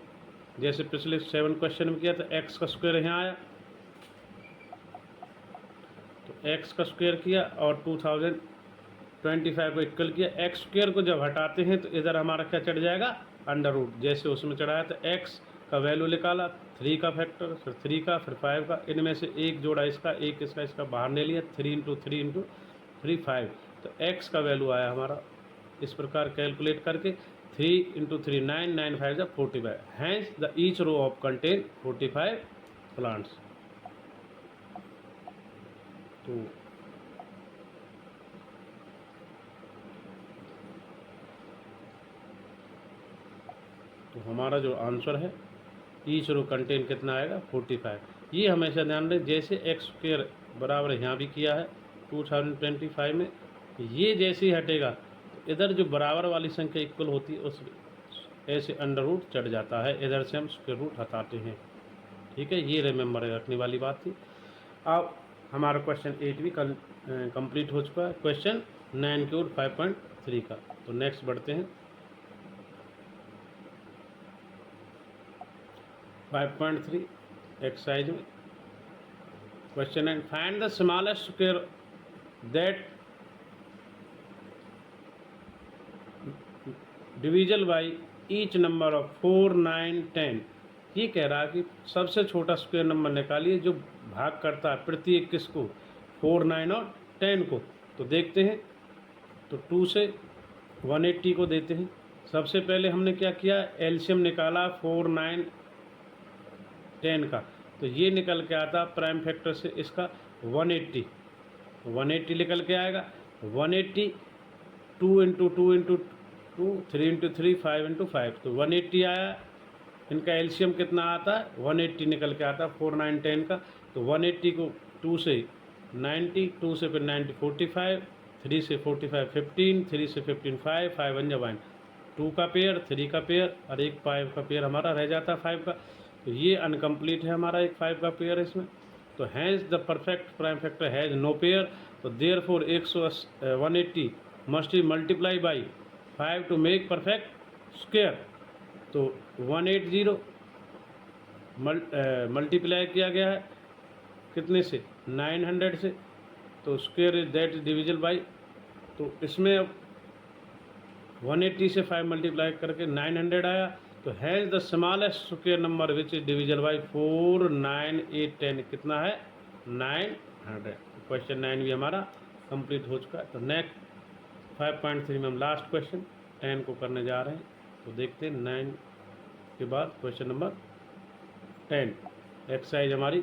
[SPEAKER 1] जैसे पिछले 7 question में किया था, x का square यहाँ आया तो x का स्क्वायर किया और 2025 को इक्वल किया। x स्क्वायर को जब हटाते हैं तो इधर हमारा क्या चढ़ जाएगा अंडर रूट, जैसे उसमें चढ़ाया तो x का वैल्यू निकाला, 3 का फैक्टर, फिर 3 का, फिर 5 का, इनमें से एक जोड़ा इसका, एक इसका बाहर ले लिया, 3 इंटू 3 इंटू 3 5, तो x का वैल्यू आया हमारा इस प्रकार कैलकुलेट करके 3 इंटू 3 9, 9 5 जा 45, hence the each row of contain 45 plants. तो हमारा जो आंसर है ईच रो कंटेन कितना आएगा 45। ये हमेशा ध्यान रहे, जैसे एक्स स्क्वायर बराबर यहाँ भी किया है 2025 में, ये जैसे ही हटेगा तो इधर जो बराबर वाली संख्या इक्वल होती है उस ऐसे अंडर रूट चढ़ जाता है, इधर से हम स्क्वायर रूट हटाते हैं। ठीक है, ये रिमेंबर रखने वाली बात थी। अब हमारा क्वेश्चन 8 भी कंप्लीट हो चुका है। क्वेश्चन 9 की ओर 5.3 का, तो नेक्स्ट बढ़ते हैं 5.3 एक्सरसाइज में। Question and find the smallest square that डिविजल by each number of 4 9 10। ये कह रहा है कि सबसे छोटा स्क्वायर नंबर निकालिए जो भाग करता है प्रत्येक किसको 4 9 और 10 को। तो देखते हैं, तो 2 से 180 को देते हैं। सबसे पहले हमने क्या किया, एलसीएम निकाला 4 9 10 का, तो ये निकल के आता प्राइम फैक्टर से इसका 180 निकल के आएगा। 180 2 इंटू 2 इंटू 2 3 इंटू 3 5 इंटू 5, तो 180 आया। इनका एलसीएम कितना आता है 180 निकल के आता 4 9 10 का। तो 180 को 2 से 90, 2 से फिर 90 45, 3 से 45 15, 3 से 15 5 5 1 1, 2 का पेयर 3 का पेयर और एक 5 का पेयर हमारा रह जाता है 5 का। तो ये अनकम्प्लीट है हमारा एक 5 का पेयर इसमें। तो has the perfect prime factor has no pair, तो therefore 180 must be multiply by 5 to make perfect square. तो 180 मल्टीप्लाई किया गया है कितने से 900 से, तो square is that is divisible by, तो इसमें अब 180 से 5 मल्टीप्लाई करके 900 आया। तो has the smallest square number which is divisible by 4, 9, 8, 10 कितना है 900। क्वेश्चन 9 भी हमारा कंप्लीट हो चुका है। तो नेक्स्ट 5.3 में हम लास्ट क्वेश्चन 10 को करने जा रहे हैं। तो देखते हैं 9 के बाद क्वेश्चन नंबर 10 एक्सरसाइज हमारी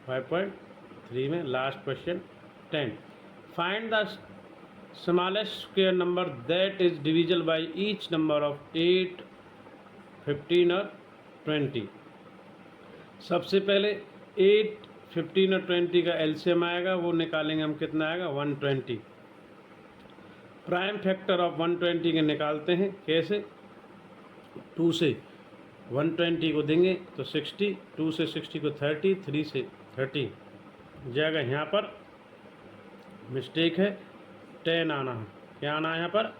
[SPEAKER 1] 5.3 में last question 10। Find the smallest square number that is divisible by each number of 8, 15 और 20। सबसे पहले 8, 15 और 20 का एलसीएम आएगा, वो निकालेंगे हम, कितना आएगा 120। प्राइम फैक्टर ऑफ 120 के निकालते हैं, कैसे 2 से 120 को देंगे तो 60, 2 से 60 को 30, 3 से 30 जाएगा। यहाँ पर मिस्टेक है, 10 आना है, क्या आना है यहाँ पर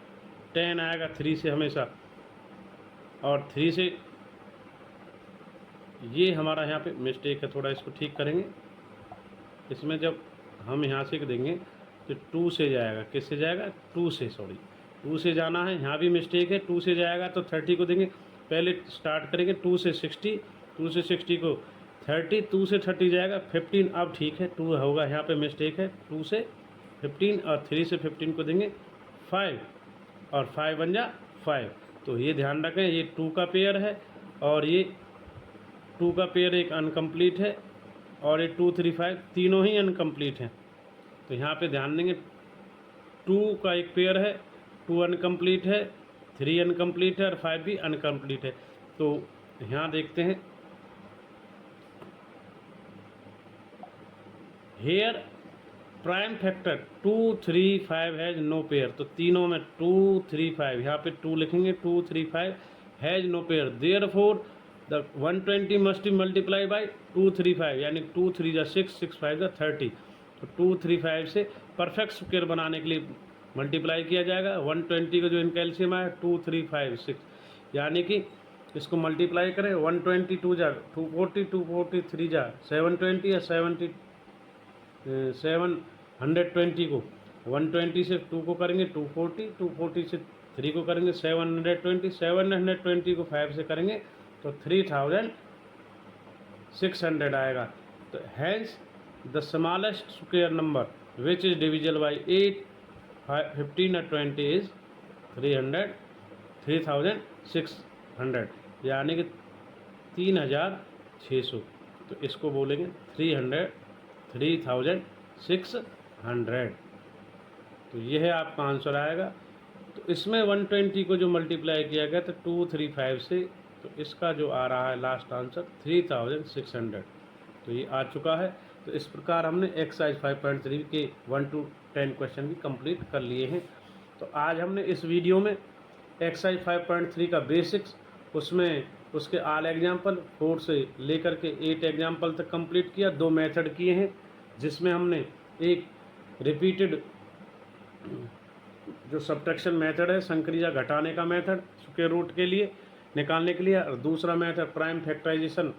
[SPEAKER 1] 10 आएगा 3 से हमेशा, और 3 से ये हमारा यहाँ पे मिस्टेक है, थोड़ा इसको ठीक करेंगे। इसमें जब हम यहाँ से देंगे तो 2 से जाएगा, किससे जाएगा 2 से, सॉरी 2 से जाना है, यहाँ भी मिस्टेक है, 2 से जाएगा तो 30 को देंगे। पहले स्टार्ट करेंगे 2 से 60, 2 से 60 को 30, 2 से 30 जाएगा 15, अब ठीक है 2 होगा, यहाँ पे मिस्टेक है, 2 से 15 और 3 से 15 को देंगे 5, और 5 बन जा 5। तो ये ध्यान रखें, ये 2 का पेयर है और ये 2 का पेयर एक अनकम्प्लीट है, और ये 2, 3, 5 तीनों ही अनकम्प्लीट हैं। तो यहाँ पे ध्यान देंगे 2 का एक पेयर है, 2 अनकम्प्लीट है, 3 अनकम्प्लीट है और 5 भी अनकम्प्लीट है। तो यहाँ देखते हैं, here prime factor 2, 3, 5 has no pair. तो तीनों में 2, 3, 5, यहाँ पे 2 लिखेंगे, 2, 3, 5 has no pair, therefore the 120 must be multiply by 2, 3, 5, यानी 2, 3 जा 6, 6, 5 जा 30। तो 2, 3, 5 से परफेक्ट स्क्वायर बनाने के लिए मल्टीप्लाई किया जाएगा। 120 का जो इनका एलसीएम आया 2, 3, 5, 6, यानी कि इसको मल्टीप्लाई करें, 120 2 जा 240, 240 3 जा 720 या 720 को 120 से 2 को करेंगे 240, 240 से 3 को करेंगे 720, 720 को 5 से करेंगे तो 3600 आएगा। तो hence the smallest square number which is divisible by 8, 15 और 20 इज 3600, यानी कि 3600। तो इसको बोलेंगे 3600। तो यह है आपका आंसर आएगा। तो इसमें 120 को जो मल्टीप्लाई किया गया तो 235 से, तो इसका जो आ रहा है लास्ट आंसर 3600। तो ये आ चुका है। तो इस प्रकार हमने एक्सरसाइज 5.3 के 1 to 10 क्वेश्चन भी कंप्लीट कर लिए हैं। तो आज हमने इस वीडियो में एक्सरसाइज 5.3 का बेसिक्स, उसमें उसके ऑल एग्जाम्पल 4 से लेकर के 8 एग्जाम्पल तक कंप्लीट किया। 2 मेथड किए हैं, जिसमें हमने एक रिपीटेड जो सब्ट्रैक्शन मेथड है, संक्रिया घटाने का मेथड स्क्वायर रूट के लिए निकालने के लिए, और दूसरा method prime factorisation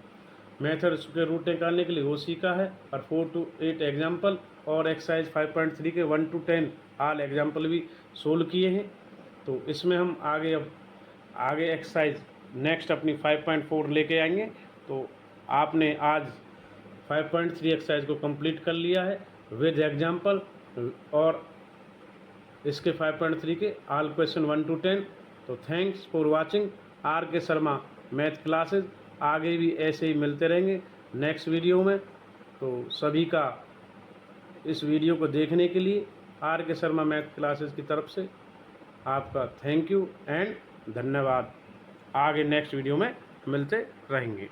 [SPEAKER 1] method square root निकालने के लिए वो सीखा है। और 4 to 8 एग्जाम्पल और एक्सरसाइज 5.3 के 1 to 10 ऑल एग्जाम्पल भी सोल्व किए हैं। तो इसमें हम आगे एक्सरसाइज नेक्स्ट अपनी 5.4 लेके आएंगे। तो आपने आज 5.3 एक्सरसाइज को कंप्लीट कर लिया है विद एग्जाम्पल, और इसके 5.3 के ऑल क्वेश्चन 1 to 10। तो thanks for watching RK Sharma math classes. आगे भी ऐसे ही मिलते रहेंगे नेक्स्ट वीडियो में। तो सभी का इस वीडियो को देखने के लिए RK शर्मा मैथ क्लासेज की तरफ से आपका थैंक यू एंड धन्यवाद। आगे नेक्स्ट वीडियो में मिलते रहेंगे।